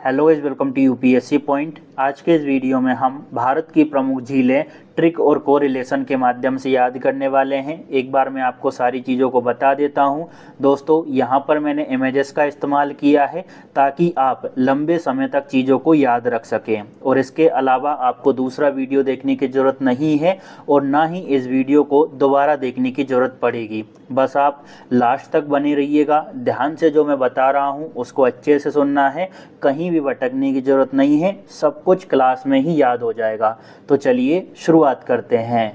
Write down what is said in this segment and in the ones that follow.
Hello is welcome to UPSC point. आज के इस वीडियो में हम भारत की प्रमुख झीलें ट्रिक और कोरिलेशन के माध्यम से याद करने वाले हैं। एक बार मैं आपको सारी चीज़ों को बता देता हूं। दोस्तों यहाँ पर मैंने इमेजेस का इस्तेमाल किया है ताकि आप लंबे समय तक चीज़ों को याद रख सकें, और इसके अलावा आपको दूसरा वीडियो देखने की ज़रूरत नहीं है और ना ही इस वीडियो को दोबारा देखने की ज़रूरत पड़ेगी। बस आप लास्ट तक बने रहिएगा, ध्यान से जो मैं बता रहा हूँ उसको अच्छे से सुनना है, कहीं भी भटकने की ज़रूरत नहीं है, सब कुछ क्लास में ही याद हो जाएगा। तो चलिए शुरुआत करते हैं।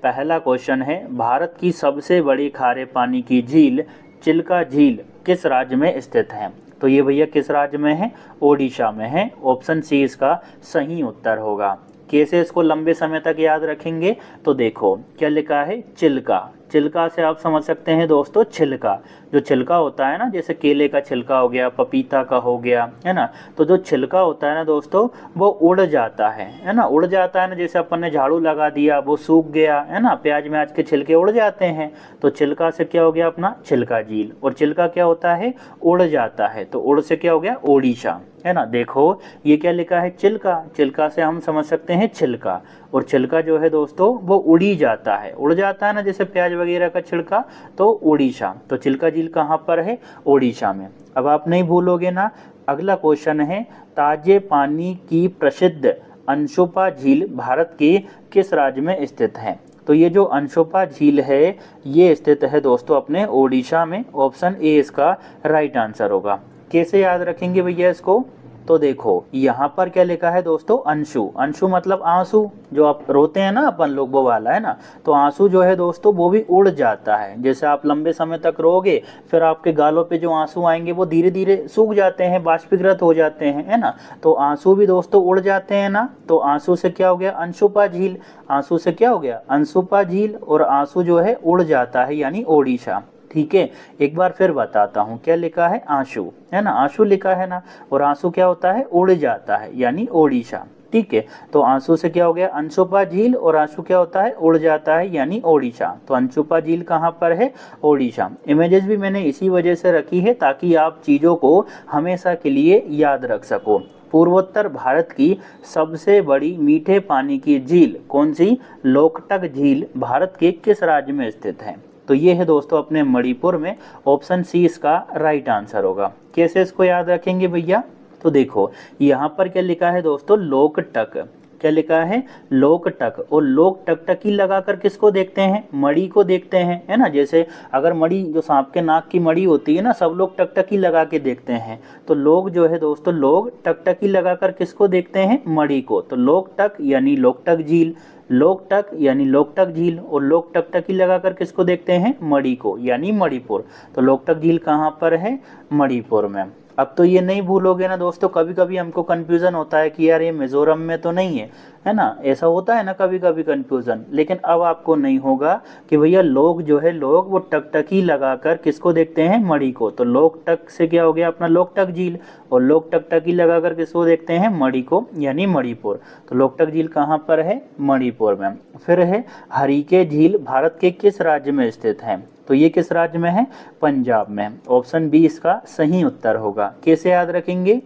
पहला क्वेश्चन है, भारत की सबसे बड़ी खारे पानी की झील चिल्का झील किस राज्य में स्थित है? तो ये भैया किस राज्य में है? ओडिशा में है। ऑप्शन सी इसका सही उत्तर होगा। कैसे इसको लंबे समय तक याद रखेंगे? तो देखो क्या लिखा है, चिल्का। चिल्का से आप समझ सकते हैं दोस्तों छिलका, जो छिलका होता है ना, जैसे केले का छिलका हो गया, पपीता का हो गया, है ना। तो जो छिलका होता है ना दोस्तों, वो उड़ जाता है ना, उड़ जाता है ना। जैसे अपन ने झाड़ू लगा दिया, वो सूख गया, है ना। प्याज में आज के छिलके उड़ जाते हैं, तो छिलका से क्या हो गया अपना चिल्का झील। और चिल्का क्या होता है? उड़ जाता है, तो उड़ से क्या हो गया? ओडिशा, है ना। देखो ये क्या लिखा है, चिल्का। चिल्का से हम समझ सकते हैं छिलका, और छिलका जो है दोस्तों वो उड़ी जाता है, उड़ जाता है ना, जैसे प्याज वगैरह का छिलका, तो ओडिशा। तो चिल्का झील कहाँ पर है? ओडिशा में। अब आप नहीं भूलोगे ना। अगला क्वेश्चन है, ताजे पानी की प्रसिद्ध अंशुपा झील भारत के किस राज्य में स्थित है? तो ये जो अंशुपा झील है ये स्थित है दोस्तों अपने ओडिशा में। ऑप्शन ए इसका राइट आंसर होगा। कैसे याद रखेंगे भैया इसको? तो देखो यहाँ पर क्या लिखा है दोस्तों, अंशु। अंशु मतलब आंसू, जो आप रोते हैं ना अपन लोग, वो वाला है ना। तो आंसू जो है दोस्तों वो भी उड़ जाता है। जैसे आप लंबे समय तक रोगे, फिर आपके गालों पे जो आंसू आएंगे वो धीरे धीरे सूख जाते हैं, बाष्पीकृत हो जाते हैं, है ना। तो आंसू भी दोस्तों उड़ जाते हैं ना। तो आंसू से क्या हो गया? अंशुपा झील। आंसू से क्या हो गया? अंशुपा झील। और आंसू जो है उड़ जाता है, यानी ओडिशा। ठीक है, एक बार फिर बताता हूँ। क्या लिखा है? आंसू, है ना, आंसू लिखा है ना। और आंसू क्या होता है? उड़ जाता है, यानी ओडिशा। ठीक है, तो आंसू से क्या हो गया? अंशुपा झील। और आंसू क्या होता है? उड़ जाता है, यानी ओडिशा। तो अंशुपा झील कहाँ पर है? ओडिशा। इमेजेस भी मैंने इसी वजह से रखी है ताकि आप चीज़ों को हमेशा के लिए याद रख सको। पूर्वोत्तर भारत की सबसे बड़ी मीठे पानी की झील कौन सी? लोकटक झील भारत के किस राज्य में स्थित है? तो ये है दोस्तों अपने मणिपुर में। ऑप्शन सी इसका राइट आंसर होगा। कैसे इसको याद रखेंगे भैया? तो देखो यहाँ पर क्या लिखा है दोस्तों, लोकटक। क्या लिखा है? लोकटक। और लोक टकटकी लगाकर किसको देखते हैं? मणि को देखते हैं, है ना। जैसे अगर मणि, जो सांप के नाक की मणि होती है ना, सब लोग टकटकी लगा के देखते हैं। तो लोग जो है दोस्तों, लोग टकटकी लगाकर किसको देखते हैं? मणि को। तो लोकटक यानी लोकटक झील, लोकटक यानी लोकटक झील। और लोक टकटकी लगाकर किसको देखते हैं? मणि को, यानी मणिपुर। तो लोकटक झील कहाँ पर है? मणिपुर में। अब तो ये नहीं भूलोगे ना दोस्तों। कभी कभी हमको कंफ्यूजन होता है कि यार ये मिजोरम में तो नहीं है ना। ऐसा होता है ना कभी कभी कंफ्यूजन। लेकिन अब आपको नहीं होगा कि भैया लोग जो है, लोग वो टकटकी लगाकर किसको देखते हैं? मणि को। तो लोकटक से क्या हो गया अपना लोकटक झील, और लोक टकटकी लगाकर किसको देखते हैं? मणि को, यानी मणिपुर। तो लोकटक झील कहाँ पर है? मणिपुर में। फिर है, हरिके झील भारत के किस राज्य में स्थित है? तो ये किस राज्य में है? पंजाब में। ऑप्शन बी इसका सही उत्तर होगा। कैसे याद रखेंगे?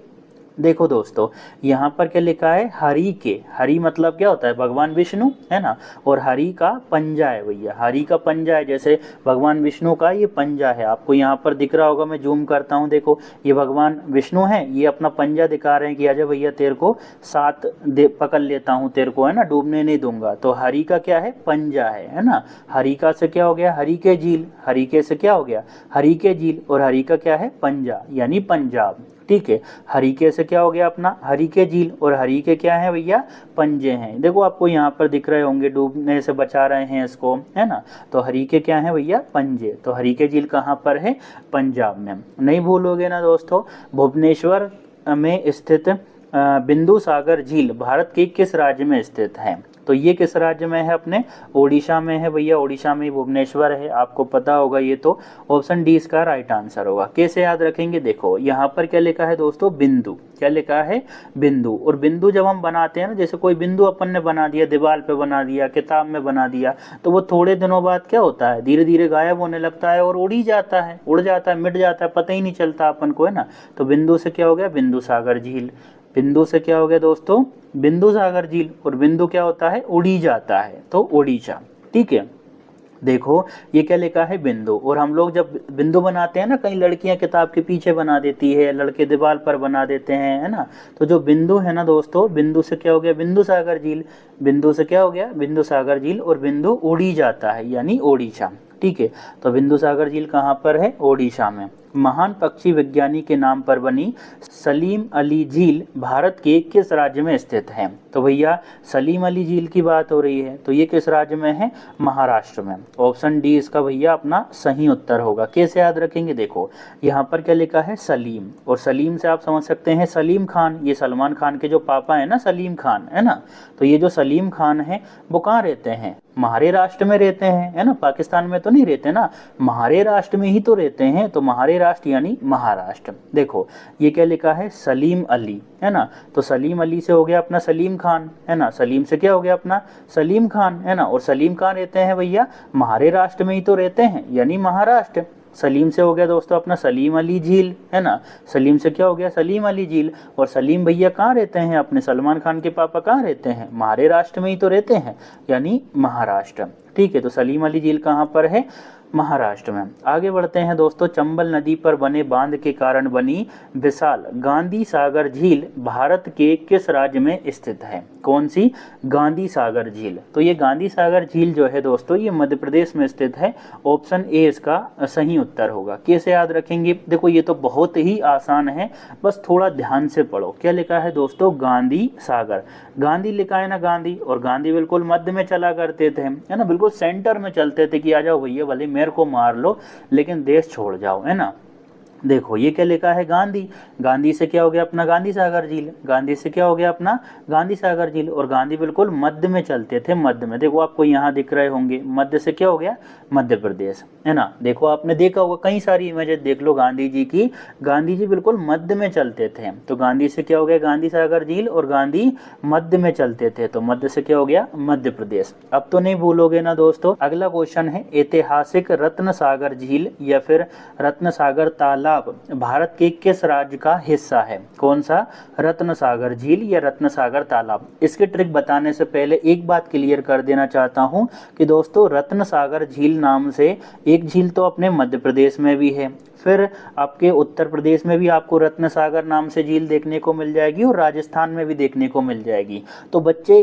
देखो दोस्तों यहाँ पर क्या लिखा है, हरि के। हरि मतलब क्या होता है? भगवान विष्णु, है ना। और हरि का पंजा है भैया, हरि का पंजा है। जैसे भगवान विष्णु का ये पंजा है, आपको यहाँ पर दिख रहा होगा। मैं जूम करता हूँ, देखो ये भगवान विष्णु है, ये अपना पंजा दिखा रहे हैं कि आजा भैया तेरे को साथ पकड़ लेता हूँ तेरे को, है ना, डूबने नहीं दूंगा। तो हरि का क्या है? पंजा है ना। हरि का से क्या हो गया? हरि के झील। हरि के से क्या हो गया? हरि के झील। और हरि का क्या है? पंजा, यानी पंजाब। ठीक है, हरिके से क्या हो गया अपना? हरिके झील। और हरिके क्या है भैया? पंजे हैं। देखो आपको यहाँ पर दिख रहे होंगे, डूबने से बचा रहे हैं इसको, है ना। तो हरिके क्या है भैया? पंजे। तो हरिके झील कहाँ पर है? पंजाब में। नहीं भूलोगे ना दोस्तों। भुवनेश्वर में स्थित बिंदु सागर झील भारत के किस राज्य में स्थित है? तो तो ये किस राज्य में है? अपने ओडिशा में है भैया, ओडिशा में भुवनेश्वर है, आपको पता होगा ये तो। ऑप्शन डी इसका राइट आंसर होगा। कैसे याद रखेंगे? देखो यहाँ पर क्या लिखा है दोस्तों? बिंदु। क्या लिखा है? बिंदु। और बिंदु जब हम बनाते हैं ना, जैसे कोई बिंदु अपन ने बना दिया, दीवार पे बना दिया, किताब में बना दिया, तो वो थोड़े दिनों बाद क्या होता है? धीरे धीरे गायब होने लगता है और उड़ ही जाता है, उड़ जाता है, मिट जाता है, पता ही नहीं चलता अपन को, है ना। तो बिंदु से क्या हो गया? बिंदु सागर झील। बिंदु से क्या हो गया दोस्तों? बिंदु सागर झील। और बिंदु क्या होता है? उड़ी जाता है, तो ओडिशा। ठीक है, देखो ये क्या लिखा है? बिंदु। और हम लोग जब बिंदु बनाते हैं ना, कई लड़कियां किताब के पीछे बना देती है, लड़के दीवार पर बना देते हैं, है ना। तो जो बिंदु है ना दोस्तों, बिंदु से क्या हो गया? बिंदु सागर झील। बिंदु से क्या हो गया? बिंदु सागर झील। और बिंदु उड़ी जाता है, यानी ओडिशा। ठीक है, तो बिंदु सागर झील कहाँ पर है? ओडिशा में। महान पक्षी विज्ञानी के नाम पर बनी सलीम अली झील भारत के किस राज्य में स्थित है? तो भैया सलीम अली झील की बात हो रही है, तो ये किस राज्य में है? महाराष्ट्र में। ऑप्शन डी इसका भैया अपना सही उत्तर होगा। कैसे याद रखेंगे? देखो यहाँ पर क्या लिखा है? सलीम। और सलीम से आप समझ सकते हैं सलीम खान, ये सलमान खान के जो पापा है ना, सलीम खान, है ना। तो ये जो सलीम खान है वो कहाँ रहते हैं? महाराष्ट्र में रहते हैं, है ना। पाकिस्तान में तो नहीं रहते ना, महाराष्ट्र में ही तो रहते हैं। तो महाराष्ट्र यानी महाराष्ट्र। देखो ये क्या लिखा है? सलीम अली, है ना। तो सलीम अली से हो गया अपना सलीम खान, है ना। सलीम से क्या हो गया? अपना सलीम खान, है ना। और सलीम कहाँ रहते हैं भैया? महाराष्ट्र में ही तो रहते हैं, यानी महाराष्ट्र। सलीम से हो गया दोस्तों अपना सलीम अली झील, है ना। सलीम से क्या हो गया? सलीम अली झील। और सलीम भैया कहाँ रहते हैं? अपने सलमान खान के पापा कहाँ रहते हैं? महाराष्ट्र में ही तो रहते हैं, यानी महाराष्ट्र। ठीक है, तो सलीम अली झील कहाँ पर है? महाराष्ट्र में। आगे बढ़ते हैं दोस्तों। चंबल नदी पर बने बांध के कारण बनी विशाल गांधी सागर झील भारत के किस राज्य में स्थित है? कौन सी? गांधी सागर झील। तो ये गांधी सागर झील जो है दोस्तों, ये मध्य प्रदेश में स्थित है। ऑप्शन ए इसका सही उत्तर होगा। कैसे याद रखेंगे? देखो ये तो बहुत ही आसान है, बस थोड़ा ध्यान से पढ़ो। क्या लिखा है दोस्तों? गांधी सागर। गांधी लिखा है ना, गांधी। और गांधी बिल्कुल मध्य में चला करते थे, है ना, बिल्कुल सेंटर में चलते थे कि आ जाओ भैया, भले मेरे को मार लो लेकिन देश छोड़ जाओ, है ना। देखो ये क्या लिखा है? गांधी। गांधी से क्या हो गया? अपना गांधी सागर झील। गांधी से क्या हो गया? अपना गांधी सागर झील। और गांधी बिल्कुल मध्य में चलते थे, मध्य में। देखो आपको यहाँ दिख रहे होंगे, मध्य से क्या हो गया? मध्य प्रदेश, है ना। देखो आपने देखा होगा, कई सारी इमेजेस देख लो गांधी जी की, गांधी जी बिल्कुल मध्य में चलते थे। तो गांधी से क्या हो गया? गांधी सागर झील। और गांधी मध्य में चलते थे, तो मध्य से क्या हो गया? मध्य प्रदेश। अब तो नहीं भूलोगे ना दोस्तों। अगला क्वेश्चन है, ऐतिहासिक रत्न सागर झील या फिर रत्न सागर तालाब भारत के किस राज्य का हिस्सा है? कौन सा? रत्न सागर झील या रत्न सागर तालाब। इसके ट्रिक बताने से पहले एक बात क्लियर कर देना चाहता हूं कि दोस्तों रत्न सागर झील नाम से एक झील तो अपने मध्य प्रदेश में भी है, फिर आपके उत्तर प्रदेश में भी आपको रत्न सागर नाम से झील देखने को मिल जाएगी, और राजस्थान में भी देखने को मिल जाएगी। तो बच्चे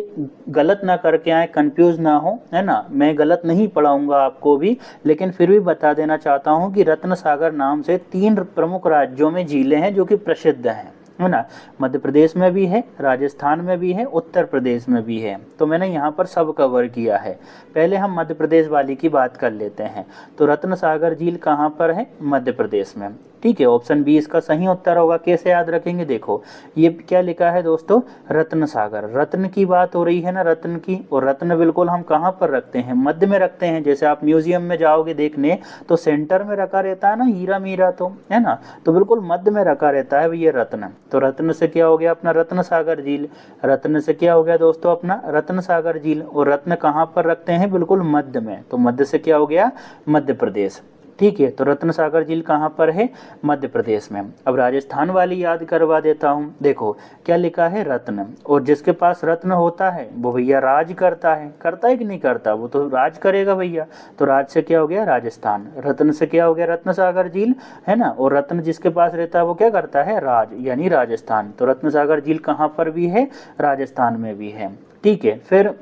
गलत ना करके आए, कंफ्यूज ना हो, है ना। मैं गलत नहीं पढ़ाऊंगा आपको भी, लेकिन फिर भी बता देना चाहता हूं कि रत्न सागर नाम से 3 प्रमुख राज्यों में झीलें हैं जो कि प्रसिद्ध हैं, है ना। मध्य प्रदेश में भी है, राजस्थान में भी है, उत्तर प्रदेश में भी है। तो मैंने यहाँ पर सब कवर किया है। पहले हम मध्य प्रदेश वाली की बात कर लेते हैं। तो रत्न सागर झील कहाँ पर है? मध्य प्रदेश में। ठीक है, ऑप्शन बी इसका सही उत्तर होगा। कैसे याद रखेंगे? देखो ये क्या लिखा है दोस्तों? रत्न सागर। रत्न की बात हो रही है ना, रत्न की। और रत्न बिल्कुल हम कहाँ पर रखते हैं? मध्य में रखते हैं। जैसे आप म्यूजियम में जाओगे देखने तो सेंटर में रखा रहता है ना हीरा मीरा, तो है ना, तो बिल्कुल मध्य में रखा रहता है ये रत्न। तो रत्न से क्या हो गया? अपना रत्न सागर झील। रत्न से क्या हो गया दोस्तों? अपना रत्न सागर झील। और रत्न कहाँ पर रखते हैं? बिल्कुल मध्य में। तो मध्य से क्या हो गया? मध्य प्रदेश। ठीक है, तो रत्न सागर झील कहाँ पर है? मध्य प्रदेश में। अब राजस्थान वाली याद करवा देता हूँ। देखो क्या लिखा है? रत्न। और जिसके पास रत्न होता है वो भैया राज करता है। करता है कि नहीं करता? वो तो राज करेगा भैया। तो राज से क्या हो गया? राजस्थान। रत्न से क्या हो गया? रत्न सागर झील, है ना। और रत्न जिसके पास रहता है वो क्या करता है? राज, यानी राजस्थान। तो रत्न सागर झील कहाँ पर भी है? राजस्थान में भी है। ठीक है, फिर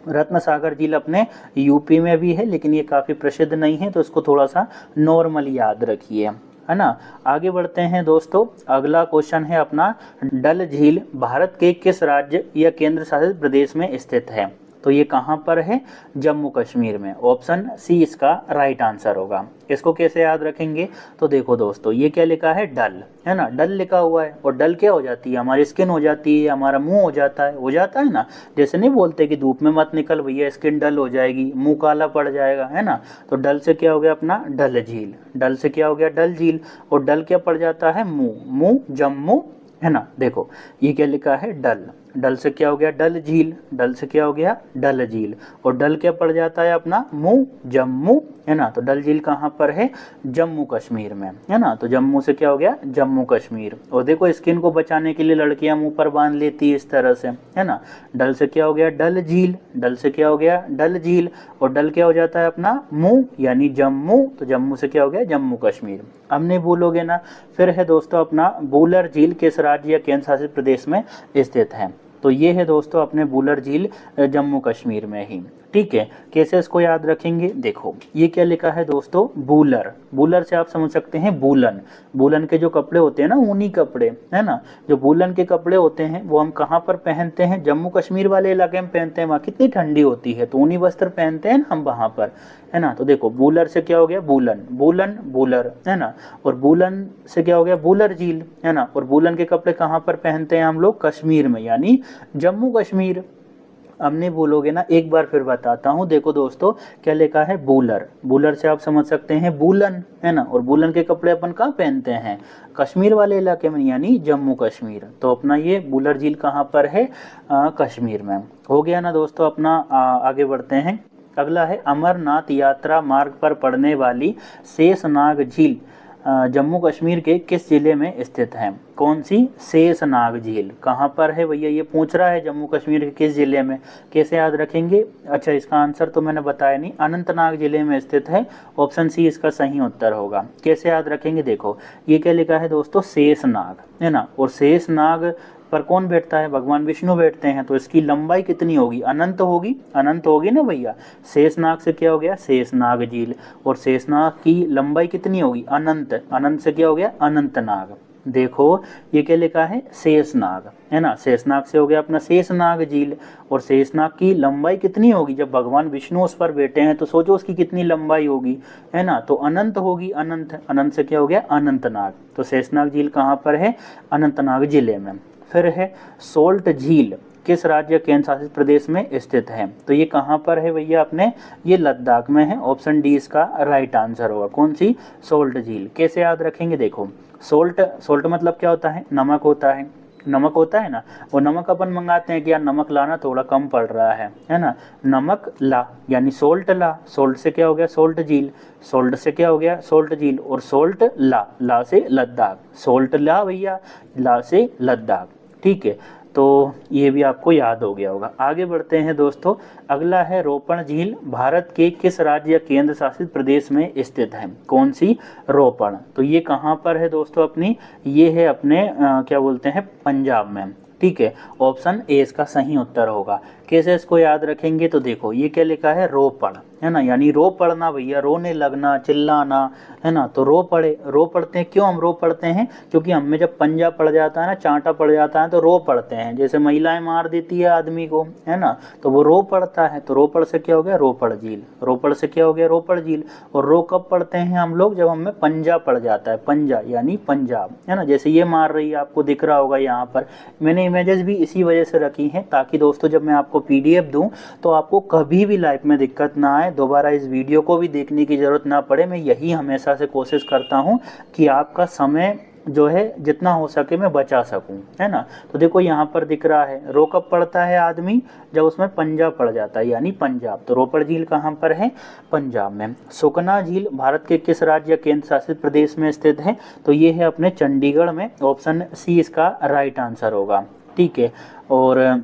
रत्न सागर झील अपने यूपी में भी है, लेकिन ये काफ़ी प्रसिद्ध नहीं है, तो इसको थोड़ा सा नॉर्मल याद रखिए, है ना। आगे बढ़ते हैं दोस्तों। अगला क्वेश्चन है अपना, डल झील भारत के किस राज्य या केंद्र शासित प्रदेश में स्थित है? तो ये कहाँ पर है? जम्मू कश्मीर में। ऑप्शन सी इसका राइट आंसर होगा। इसको कैसे याद रखेंगे? तो देखो दोस्तों, ये क्या लिखा है? डल, है ना, डल लिखा हुआ है। और डल क्या हो जाती है? हमारी स्किन हो जाती है, हमारा मुंह हो जाता है ना। जैसे नहीं बोलते कि धूप में मत निकल भैया, स्किन डल हो जाएगी, मुंह काला पड़ जाएगा, है ना। तो डल से क्या हो गया अपना? डल झील। डल से क्या हो गया? डल झील। और डल क्या पड़ जाता है? मुंह। मुंह जम्मू, है ना। देखो ये क्या लिखा है? डल। डल से क्या हो गया? डल झील। डल से क्या हो गया? डल झील। और डल क्या पड़ जाता है अपना? मुंह जम्मू, है ना। तो डल झील कहाँ पर है? जम्मू कश्मीर में, है ना। तो जम्मू से क्या हो गया? जम्मू कश्मीर। और देखो स्किन को बचाने के लिए लड़कियां मुंह पर बांध लेती है इस तरह से, है ना। डल से क्या हो गया? डल झील। डल से क्या हो गया? डल झील। और डल क्या हो जाता है अपना? मुंह यानी जम्मू। तो जम्मू से क्या हो गया? जम्मू कश्मीर। अब नहीं भूलोगे ना। फिर है दोस्तों अपना बूलर झील किस राज्य या केंद्र शासित प्रदेश में स्थित है? तो ये है दोस्तों अपने बूलर झील जम्मू कश्मीर में ही। ठीक है, कैसे इसको याद रखेंगे? देखो ये क्या लिखा है दोस्तों? बूलर। बूलर से आप समझ सकते हैं बूलन। बूलन के जो कपड़े होते हैं ना, ऊनी कपड़े, है ना, जो बूलन के कपड़े होते हैं वो हम कहाँ पर पहनते हैं? जम्मू कश्मीर वाले इलाके में पहनते हैं। वहाँ कितनी ठंडी होती है तो ऊनी वस्त्र पहनते हैं हम वहाँ पर, है ना। तो देखो बूलर से क्या हो गया? बूलन। बूलन बूलर, है ना। और बूलन से क्या हो गया? बूलर झील, है ना। और बूलन के कपड़े कहाँ पर पहनते हैं हम लोग? कश्मीर में, यानी जम्मू कश्मीर। अब नहीं भूलोगे ना, एक बार फिर बताता हूँ। देखो दोस्तों क्या लिखा है? बूलर। बूलर से आप समझ सकते हैं बूलन, है ना। और बूलन के कपड़े अपन कहाँ पहनते हैं? कश्मीर वाले इलाके में, यानी जम्मू कश्मीर। तो अपना ये बूलर झील कहाँ पर है? कश्मीर में। हो गया ना दोस्तों अपना। आगे बढ़ते हैं। अगला है अमरनाथ यात्रा मार्ग पर पड़ने वाली शेषनाग झील जम्मू कश्मीर के किस जिले में स्थित है? कौन सी? शेषनाग झील। कहाँ पर है भैया? ये पूछ रहा है जम्मू कश्मीर के किस जिले में। कैसे याद रखेंगे? अच्छा इसका आंसर तो मैंने बताया नहीं, अनंतनाग जिले में स्थित है। ऑप्शन सी इसका सही उत्तर होगा। कैसे याद रखेंगे? देखो ये क्या लिखा है दोस्तों? शेषनाग, है ना। और शेषनाग पर कौन बैठता है? भगवान विष्णु बैठते हैं। तो इसकी लंबाई कितनी होगी? अनंत होगी। अनंत होगी ना भैया। शेषनाग से क्या हो गया? शेषनाग झील। और शेषनाग की लंबाई कितनी होगी? अनंत। अनंत से क्या हो गया? अनंतनाग। देखो ये क्या लिखा है? शेषनाग, है ना। शेषनाग से हो गया अपना शेषनाग झील। और शेषनाग की लंबाई कितनी होगी? जब भगवान विष्णु उस पर बैठे हैं तो सोचो उसकी कितनी लंबाई होगी, है ना। तो अनंत होगी। अनंत। अनंत से क्या हो गया? अनंतनाग। तो शेषनाग झील कहाँ पर है? अनंतनाग जिले में। फिर है सोल्ट झील किस राज्य केंद्र शासित प्रदेश में स्थित है? तो ये कहाँ पर है भैया अपने? ये लद्दाख में है। ऑप्शन डी इसका राइट आंसर होगा। कौन सी? सोल्ट झील। कैसे याद रखेंगे? देखो सोल्ट, सोल्ट मतलब क्या होता है? नमक होता है। नमक होता है ना। और नमक अपन मंगाते हैं कि यार नमक लाना, थोड़ा कम पड़ रहा है ना। नमक ला यानी सोल्ट ला। सोल्ट से क्या हो गया? सोल्ट झील। सोल्ट से क्या हो गया? सोल्ट झील। और सोल्ट ला, ला से लद्दाख। सोल्ट ला भैया, ला से लद्दाख। ठीक है, तो ये भी आपको याद हो गया होगा। आगे बढ़ते हैं दोस्तों। अगला है रोपण झील भारत के किस राज्य या केंद्र शासित प्रदेश में स्थित है? कौन सी? रोपण। तो ये कहाँ पर है दोस्तों अपनी? ये है अपने क्या बोलते हैं? पंजाब में। ठीक है, ऑप्शन ए इसका सही उत्तर होगा। कैसे इसको याद रखेंगे? तो देखो ये क्या लिखा है? रोपण, है ना, यानी रो पड़ना भैया, रोने लगना, चिल्लाना, है ना। तो रो पड़े, रो पड़ते हैं। क्यों हम रो पड़ते हैं? क्योंकि हमें जब पंजा पड़ जाता है ना, चांटा पड़ जाता है तो रो पड़ते हैं। जैसे महिलाएं मार देती है आदमी को, है ना, तो वो रो पड़ता है। तो रोपड़ से क्या हो गया? रोपड़ झील। रोपड़ से क्या हो गया? रोपड़ झील। और रो कब पड़ते हैं हम लोग? जब हमें पंजा पड़ जाता है। पंजा यानी पंजाब, है ना। जैसे ये मार रही है, आपको दिख रहा होगा यहाँ पर। मैंने इमेजेस भी इसी वजह से रखी हैं ताकि दोस्तों जब मैं आपको पीडीएफ दूं तो आपको कभी भी लाइफ में दिक्कत ना आए, दोबारा इस वीडियो को भी देखने की ज़रूरत ना पड़े। मैं यही हमेशा से कोशिश करता हूं कि आपका समय जो है जितना हो सके मैं बचा सकूं, है ना। तो देखो यहाँ पर दिख रहा है, रो कब पड़ता है आदमी? जब उसमें पंजाब पड़ जाता है, यानी पंजाब। तो रोपड़ झील कहाँ पर है? पंजाब में। सुकना झील भारत के किस राज्य या केंद्र शासित प्रदेश में स्थित है? तो ये है अपने चंडीगढ़ में। ऑप्शन सी इसका राइट आंसर होगा। ठीक है, और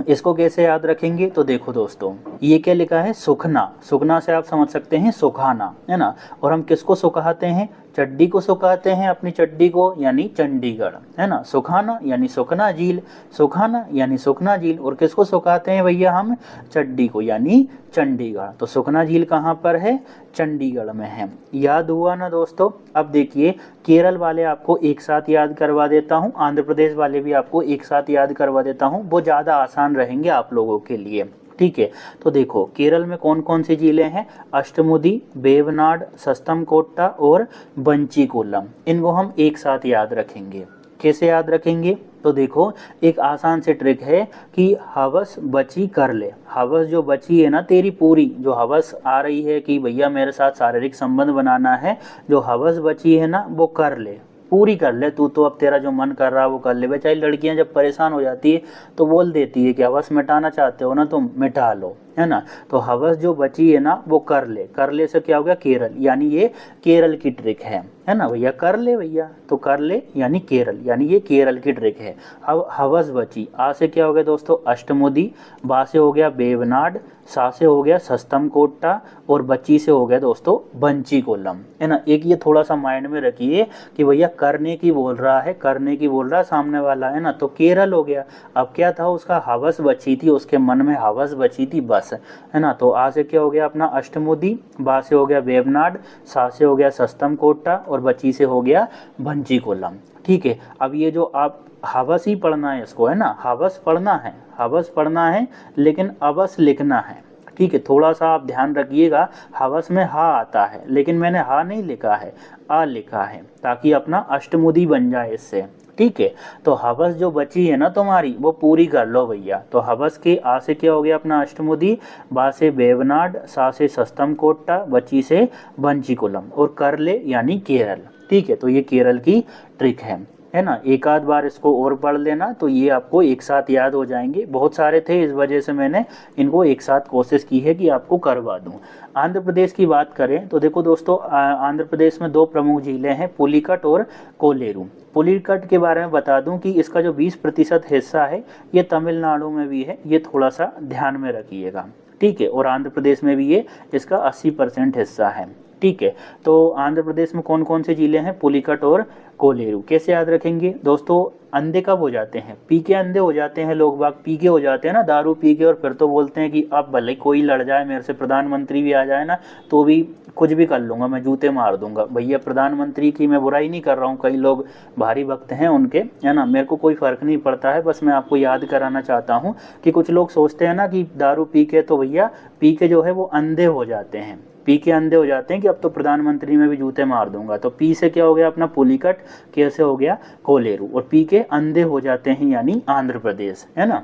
इसको कैसे याद रखेंगे? तो देखो दोस्तों ये क्या लिखा है? सुखना। सुखना से आप समझ सकते हैं सुखाना, है ना। और हम किसको सुखाते हैं? चड्डी को सुखाते हैं, अपनी चड्डी को, यानी चंडीगढ़, है ना। सुखाना यानी सुखना झील। सुखाना यानी सुखना झील। और किसको सुखाते हैं भैया हम? चड्डी को, यानी चंडीगढ़। तो सुखना झील कहाँ पर है? चंडीगढ़ में है। याद हुआ ना दोस्तों। अब देखिए केरल वाले आपको एक साथ याद करवा देता हूँ, आंध्र प्रदेश वाले भी आपको एक साथ याद करवा देता हूँ, वो ज़्यादा आसान रहेंगे आप लोगों के लिए। ठीक है। तो देखो केरल में कौन कौन सी झीलें हैं, अष्टमुदी, वेवनाड, सस्तमकोट्टा और बंचीकोलम। इनको हम एक साथ याद रखेंगे। कैसे याद रखेंगे, तो देखो एक आसान से ट्रिक है कि हवस बची कर ले। हवस जो बची है ना तेरी पूरी, जो हवस आ रही है कि भैया मेरे साथ शारीरिक संबंध बनाना है, जो हवस बची है ना वो कर ले, पूरी कर ले तू। तो अब तेरा जो मन कर रहा है वो कर ले। बेचारी लड़कियां जब परेशान हो जाती है तो बोल देती है कि हवस मिटाना चाहते हो ना तो मिटा लो, है ना। तो हवस जो बची है ना वो कर ले। कर ले से क्या हो गया, केरल, यानी ये केरल की ट्रिक है ना भैया। कर ले भैया, तो कर ले यानी केरल, यानी ये केरल की ट्रिक है। अब हवस बची, आ से क्या हो गया दोस्तों, अष्टमुदी, बा से हो गया वेवनाड, सा से हो गया सस्तमकोट्टा और बची से हो गया दोस्तों बंचीकोलम, है ना। एक ये थोड़ा सा माइंड में रखिए कि भैया करने की बोल रहा है, करने की बोल रहा है सामने वाला, है ना। तो केरल हो गया। अब क्या था, उसका हवस बची थी, उसके मन में हवस बची थी बस, है ना। तो आ से क्या हो गया अपना अष्टमुदी, बा से हो गया वेवनाड, सा से हो गया सस्तमकोट्टा और बची से हो गया बंचीकोलम। ठीक है। अब ये जो आप हवस ही पढ़ना है इसको, है ना, हवस पढ़ना है, हवस पढ़ना है लेकिन अवस लिखना है। ठीक है, थोड़ा सा आप ध्यान रखिएगा। हवस में हा आता है लेकिन मैंने हा नहीं लिखा है, आ लिखा है, ताकि अपना अष्टमुदी बन जाए इससे। ठीक है। तो हवस जो बची है ना तुम्हारी वो पूरी कर लो भैया। तो हवस के आ से क्या हो गया अपना अष्टमुदी, बा से वेवनाड, सा से सस्तमकोट्टा, बची से बंचीकुलम और कर ले यानी केरल। ठीक है। तो ये केरल की ट्रिक है ना। एक आध बार इसको और पढ़ लेना तो ये आपको एक साथ याद हो जाएंगे। बहुत सारे थे इस वजह से मैंने इनको एक साथ कोशिश की है कि आपको करवा दूं। आंध्र प्रदेश की बात करें तो देखो दोस्तों, आंध्र प्रदेश में दो प्रमुख झीलें हैं, पुलिकट और कोलेरू। पुलिकट के बारे में बता दूं कि इसका जो 20% हिस्सा है ये तमिलनाडु में भी है, ये थोड़ा सा ध्यान में रखिएगा। ठीक है। और आंध्र प्रदेश में भी ये इसका 80% हिस्सा है। ठीक है। तो आंध्र प्रदेश में कौन कौन से जिले हैं, पुलिकट और कोलेरू। कैसे याद रखेंगे दोस्तों, अंधे कब हो जाते हैं, पी के अंधे हो जाते हैं लोग बाग, पी के हो जाते हैं ना दारू पी के, और फिर तो बोलते हैं कि अब भले कोई लड़ जाए मेरे से, प्रधानमंत्री भी आ जाए ना तो भी कुछ भी कर लूंगा, मैं जूते मार दूंगा। भैया प्रधानमंत्री की मैं बुराई नहीं कर रहा हूँ, कई लोग भारी भक्त हैं उनके, है ना, मेरे को कोई फर्क नहीं पड़ता है। बस मैं आपको याद कराना चाहता हूँ कि कुछ लोग सोचते हैं ना कि दारू पी के तो भैया पी के जो है वो अंधे हो जाते हैं, पी के अंधे हो जाते हैं कि अब तो प्रधानमंत्री में भी जूते मार दूंगा। तो पी से क्या हो गया अपना पुलिकट, के से हो गया कोलेरू, और पी के अंधे हो जाते हैं यानी आंध्र प्रदेश, है ना।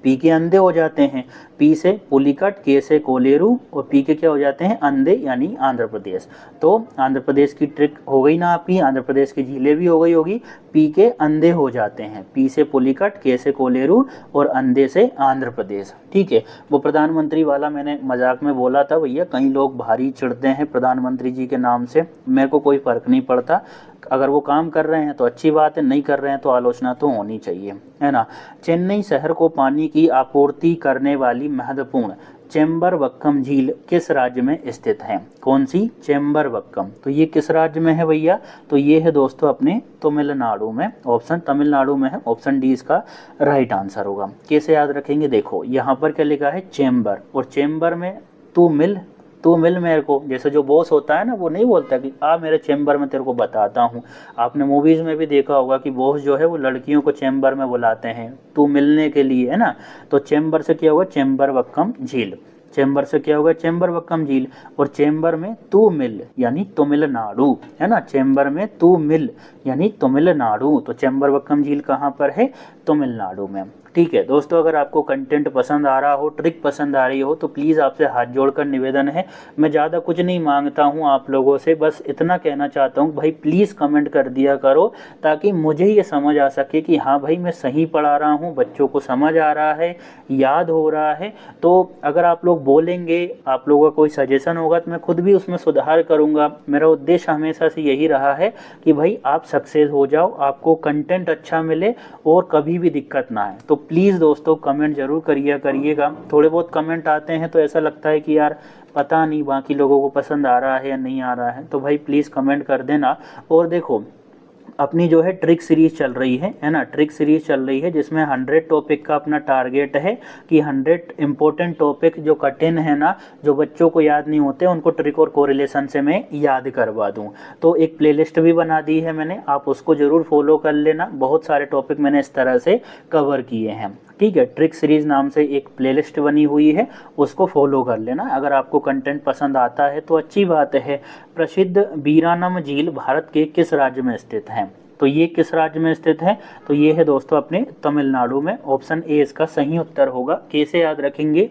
पी के अंधे हो जाते हैं, पी से पुलिकट, के से कोलेरू और पी के क्या हो जाते हैं अंधे यानी आंध्र प्रदेश। तो आंध्र प्रदेश की ट्रिक हो गई ना आपकी, आंध्र प्रदेश की झीलें भी हो गई होगी। पी के अंधे हो जाते हैं, पी से पुलिकट, के से कोलेरू और अंधे से आंध्र प्रदेश। ठीक है। वो प्रधानमंत्री वाला मैंने मजाक में बोला था भैया, कई लोग भारी चिढ़ते हैं प्रधानमंत्री जी के नाम से, मेरे को कोई फर्क नहीं पड़ता। अगर वो काम कर रहे हैं तो अच्छी बात है, नहीं कर रहे हैं तो आलोचना तो होनी चाहिए, है ना। चेन्नई शहर को पानी की आपूर्ति करने वाली महत्वपूर्ण चेम्बरवक्कम झील किस राज्य में स्थित है, कौन सी, चेम्बरवक्कम। तो ये किस राज्य में है भैया, तो ये है दोस्तों अपने तमिलनाडु में, ऑप्शन तमिलनाडु में है, ऑप्शन डी इसका राइट आंसर होगा। कैसे याद रखेंगे, देखो यहाँ पर क्या लिखा है चेम्बर, और चेम्बर में तू मिल मेरे को, जैसे जो बॉस होता है ना वो नहीं बोलता कि आ मेरे चेम्बर में तेरे को बताता हूँ। आपने मूवीज में भी देखा होगा कि बॉस जो है वो लड़कियों को चेम्बर में बुलाते हैं तू मिलने के लिए, है ना। तो चेम्बर से क्या होगा, चेम्बरवक्कम झील, चेम्बर से क्या होगा चेम्बरवक्कम झील, और चेम्बर में तू मिल यानी तमिलनाडु, है ना। चेम्बर में तू मिल यानी तमिलनाडु। तो चेम्बरवक्कम झील कहाँ पर है, तमिलनाडु में। ठीक है दोस्तों, अगर आपको कंटेंट पसंद आ रहा हो, ट्रिक पसंद आ रही हो तो प्लीज़ आपसे हाथ जोड़कर निवेदन है, मैं ज़्यादा कुछ नहीं मांगता हूँ आप लोगों से, बस इतना कहना चाहता हूँ भाई प्लीज़ कमेंट कर दिया करो, ताकि मुझे ये समझ आ सके कि हाँ भाई मैं सही पढ़ा रहा हूँ, बच्चों को समझ आ रहा है, याद हो रहा है। तो अगर आप लोग बोलेंगे, आप लोगों का कोई सजेशन होगा तो मैं खुद भी उसमें सुधार करूँगा। मेरा उद्देश्य हमेशा से यही रहा है कि भाई आप सक्सेस हो जाओ, आपको कंटेंट अच्छा मिले और कभी भी दिक्कत ना आए। तो प्लीज़ दोस्तों कमेंट जरूर करिएगा। थोड़े बहुत कमेंट आते हैं तो ऐसा लगता है कि यार पता नहीं बाकी लोगों को पसंद आ रहा है या नहीं आ रहा है, तो भाई प्लीज़ कमेंट कर देना। और देखो अपनी जो है ट्रिक सीरीज चल रही है ना, ट्रिक सीरीज चल रही है जिसमें 100 टॉपिक का अपना टारगेट है कि 100 इंपॉर्टेंट टॉपिक जो कठिन है ना, जो बच्चों को याद नहीं होते, उनको ट्रिक और कोरिलेशन से मैं याद करवा दूं। तो एक प्लेलिस्ट भी बना दी है मैंने, आप उसको ज़रूर फॉलो कर लेना। बहुत सारे टॉपिक मैंने इस तरह से कवर किए हैं। ठीक है। ट्रिक सीरीज नाम से एक प्लेलिस्ट बनी हुई है, उसको फॉलो कर लेना। अगर आपको कंटेंट पसंद आता है तो अच्छी बात है। प्रसिद्ध वीरानम झील भारत के किस राज्य में स्थित है? तो ये किस राज्य में स्थित है? तो ये है दोस्तों अपने तमिलनाडु में। ऑप्शन ए इसका सही उत्तर होगा। कैसे याद रखेंगे?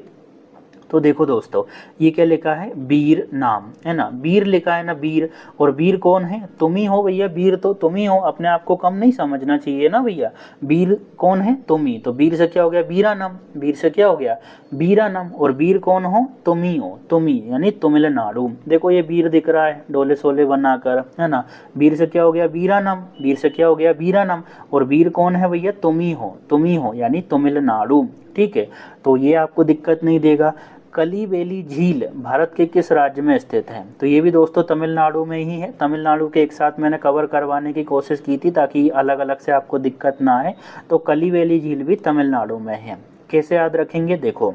तो देखो दोस्तों, ये क्या लिखा है? वीर नाम, है ना, वीर लिखा है ना, वीर। और वीर कौन है? तुम ही हो भैया, वीर तो तुम ही हो। अपने आप को कम नहीं समझना चाहिए ना भैया। वीर कौन है? तुम ही। तो वीर से क्या हो गया? वीरानम। वीर से क्या हो गया? वीरानम। और वीर कौन हो? तुम ही हो, तुम ही, यानी तमिलनाडु। देखो ये वीर दिख रहा है डोले सोले बनाकर, है ना। वीर से क्या हो गया? वीरानम। वीर से क्या हो गया? वीरानम। और वीर कौन है भैया? तुम ही हो, तुम ही हो, यानी तमिलनाडु। ठीक है, तो ये आपको दिक्कत नहीं देगा। कलिवेली झील भारत के किस राज्य में स्थित है? तो ये भी दोस्तों तमिलनाडु में ही है। तमिलनाडु के एक साथ मैंने कवर करवाने की कोशिश की थी ताकि अलग अलग से आपको दिक्कत ना आए। तो कलिवेली झील भी तमिलनाडु में है। कैसे याद रखेंगे? देखो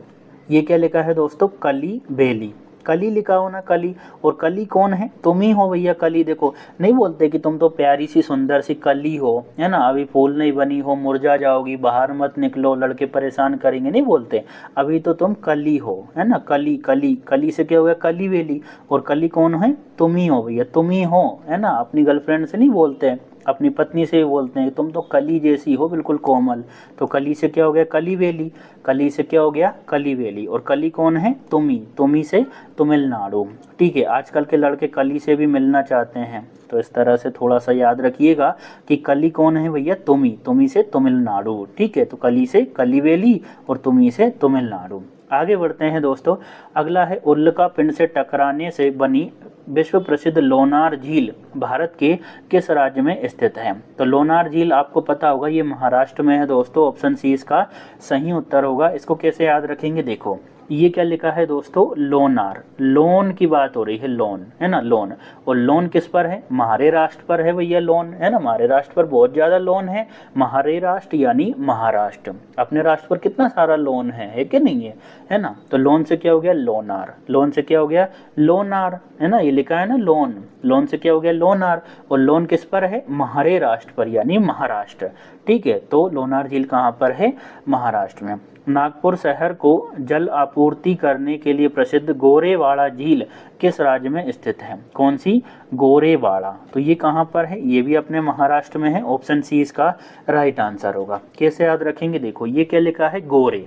ये क्या लिखा है दोस्तों? कलिवेली। कली लिखा हो ना, कली। और कली कौन है? तुम ही हो भैया, कली। देखो नहीं बोलते कि तुम तो प्यारी सी सुंदर सी कली हो, है ना, अभी फूल नहीं बनी हो, मुरझा जाओगी, बाहर मत निकलो, लड़के परेशान करेंगे, नहीं बोलते। अभी तो तुम कली हो, है ना, कली। कली, कली से क्या हो गया? कली वेली। और कली कौन है? तुम ही हो भैया, तुम ही हो, है ना। अपनी गर्लफ्रेंड से नहीं बोलते, अपनी पत्नी से बोलते हैं तुम तो कली जैसी हो, बिल्कुल कोमल। तो कली से क्या हो गया? कली वेली। कली से क्या हो गया? कली वेली। और कली कौन है? तुमी। तुमी से तमिलनाडु। ठीक है, आजकल के लड़के कली से भी मिलना चाहते हैं, तो इस तरह से थोड़ा सा याद रखिएगा कि कली कौन है भैया? तुमी। तुमी से तमिलनाडु। ठीक है, तो कली से कली वेली और तुमी से तमिलनाडु। आगे बढ़ते हैं दोस्तों। अगला है उल्का पिंड से टकराने से बनी विश्व प्रसिद्ध लोनार झील भारत के किस राज्य में स्थित है? तो लोनार झील आपको पता होगा, ये महाराष्ट्र में है दोस्तों। ऑप्शन सी इसका सही उत्तर होगा। इसको कैसे याद रखेंगे? देखो ये क्या लिखा है दोस्तों? लोनार। लोन की बात हो रही है, लोन, है ना, लोन। और लोन किस पर है? महाराष्ट्र पर है भैया, लोन, है ना। महाराष्ट्र पर बहुत ज्यादा लोन है। महाराष्ट्र यानी महाराष्ट्र। अपने राष्ट्र पर कितना सारा लोन है कि नहीं है ना। तो लोन से क्या हो गया? लोनार। लोन से क्या हो गया? लोनार, है ना, ये लिखा है ना लोन। लोन से क्या हो गया? लोनार। और लोन किस पर है? महाराष्ट्र पर, यानी महाराष्ट्र। ठीक है, तो लोनार झील कहाँ पर है? महाराष्ट्र में। नागपुर शहर को जल आपूर्ति करने के लिए प्रसिद्ध गोरेवाड़ा झील किस राज्य में स्थित है? कौन सी? गोरेवाड़ा। तो ये कहाँ पर है? ये भी अपने महाराष्ट्र में है। ऑप्शन सी इसका राइट आंसर होगा। कैसे याद रखेंगे? देखो ये क्या लिखा है? गोरे।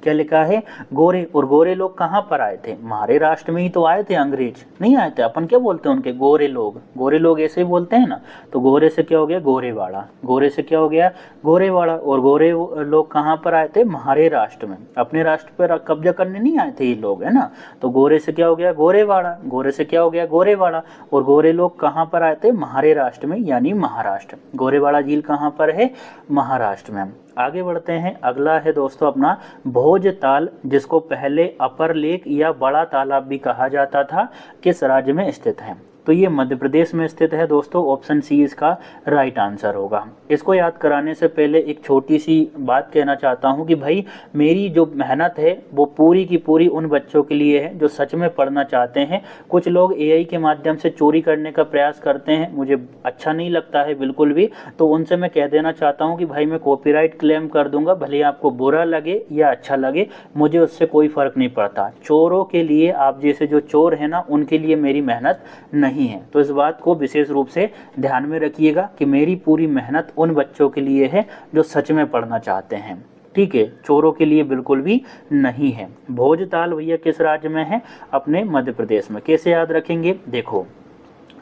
क्या लिखा है? गोरे। और गोरे लोग कहाँ पर आए थे? हमारे राष्ट्र में ही तो आए थे, अंग्रेज नहीं आए थे। अपन क्या बोलते हैं उनके? गोरे लोग। गोरे लोग ऐसे ही बोलते हैं ना। तो गोरे से क्या हो गया? गोरेवाड़ा। गोरे से क्या हो गया? गोरेवाड़ा। और गोरे लोग कहाँ पर आए थे? हमारे राष्ट्र में। अपने राष्ट्र पर कब्जा करने नहीं आए थे ये लोग, है ना। तो गोरे से क्या हो गया? गोरेवाड़ा। गोरे से क्या हो गया? गोरेवाड़ा। और गोरे लोग कहाँ पर आए थे? हमारे राष्ट्र में, यानी महाराष्ट्र। गोरेवाड़ा झील कहाँ पर है? महाराष्ट्र में। आगे बढ़ते हैं। अगला है दोस्तों अपना भोजताल, जिसको पहले अपर लेक या बड़ा तालाब भी कहा जाता था, किस राज्य में स्थित है? तो ये मध्य प्रदेश में स्थित है दोस्तों। ऑप्शन सी इसका राइट आंसर होगा। इसको याद कराने से पहले एक छोटी सी बात कहना चाहता हूँ कि भाई मेरी जो मेहनत है वो पूरी की पूरी उन बच्चों के लिए है जो सच में पढ़ना चाहते हैं। कुछ लोग एआई के माध्यम से चोरी करने का प्रयास करते हैं, मुझे अच्छा नहीं लगता है बिल्कुल भी। तो उनसे मैं कह देना चाहता हूँ कि भाई मैं कॉपीराइट क्लेम कर दूंगा, भले आपको बुरा लगे या अच्छा लगे, मुझे उससे कोई फर्क नहीं पड़ता। चोरों के लिए, आप जैसे जो चोर है ना, उनके लिए मेरी मेहनत नहीं है। तो इस बात को विशेष रूप से ध्यान में रखिएगा कि मेरी पूरी मेहनत उन बच्चों के लिए है जो सच में पढ़ना चाहते हैं। ठीक है, चोरों के लिए बिल्कुल भी नहीं है। भोजताल भैया किस राज्य में है? अपने मध्य प्रदेश में। कैसे याद रखेंगे? देखो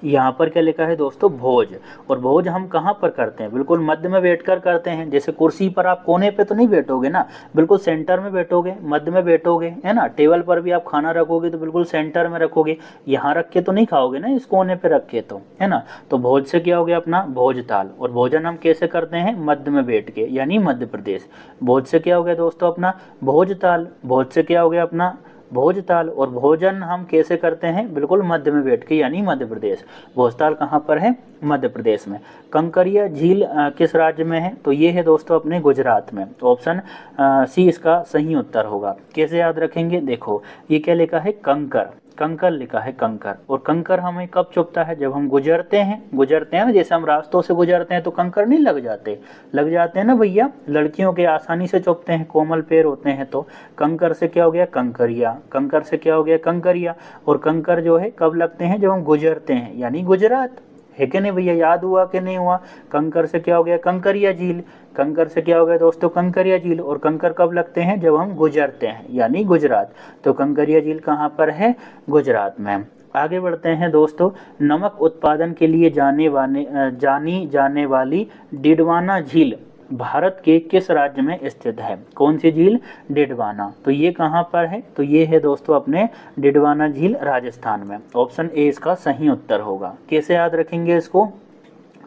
यहाँ पर क्या लिखा है दोस्तों? भोज। और भोज हम कहाँ पर करते हैं? बिल्कुल मध्य में बैठकर करते हैं। जैसे कुर्सी पर आप कोने पे तो नहीं बैठोगे ना, बिल्कुल सेंटर में बैठोगे, मध्य में बैठोगे, है ना। टेबल पर भी आप खाना रखोगे तो बिल्कुल सेंटर में रखोगे, यहाँ रख के तो नहीं खाओगे ना, इस कोने पे रख के, तो है ना। तो भोज से क्या हो गया? अपना भोजताल। और भोजन हम कैसे करते हैं? मध्य में बैठ के, यानी मध्य प्रदेश। भोज से क्या हो गया दोस्तों? अपना भोजताल। भोज से क्या हो गया? अपना भोजताल। और भोजन हम कैसे करते हैं? बिल्कुल मध्य में बैठ के, यानी मध्य प्रदेश। भोजताल कहाँ पर है? मध्य प्रदेश में। कंकरिया झील किस राज्य में है? तो ये है दोस्तों अपने गुजरात में। तो ऑप्शन सी इसका सही उत्तर होगा। कैसे याद रखेंगे? देखो ये क्या लिखा है? कंकर, कंकर लिखा है, कंकर। और कंकर हमें कब चुभता है? जब हम गुजरते हैं ना, जैसे हम रास्तों से गुजरते हैं तो कंकर नहीं लग जाते हैं ना भैया। लड़कियों के आसानी से चुभते हैं, कोमल पैर होते हैं। तो कंकर से क्या हो गया? कंकरिया। कंकर से क्या हो गया? कंकरिया। और कंकर जो है कब लगते हैं? जब हम गुजरते हैं, यानी गुजरात। है कि नहीं भैया? याद हुआ कि नहीं हुआ? कंकर से क्या हो गया? कंकरिया झील। कंकर से क्या हो गया दोस्तों? कंकरिया झील। और कंकर कब लगते हैं? जब हम गुजरते हैं, यानी गुजरात। तो कंकरिया झील कहाँ पर है? गुजरात में। आगे बढ़ते हैं दोस्तों। नमक उत्पादन के लिए जानी जाने वाली डिडवाना झील भारत के किस राज्य में स्थित है? कौन सी झील? डिडवाना। तो ये कहाँ पर है? तो ये है दोस्तों अपने डिडवाना झील राजस्थान में। ऑप्शन ए इसका सही उत्तर होगा। कैसे याद रखेंगे इसको?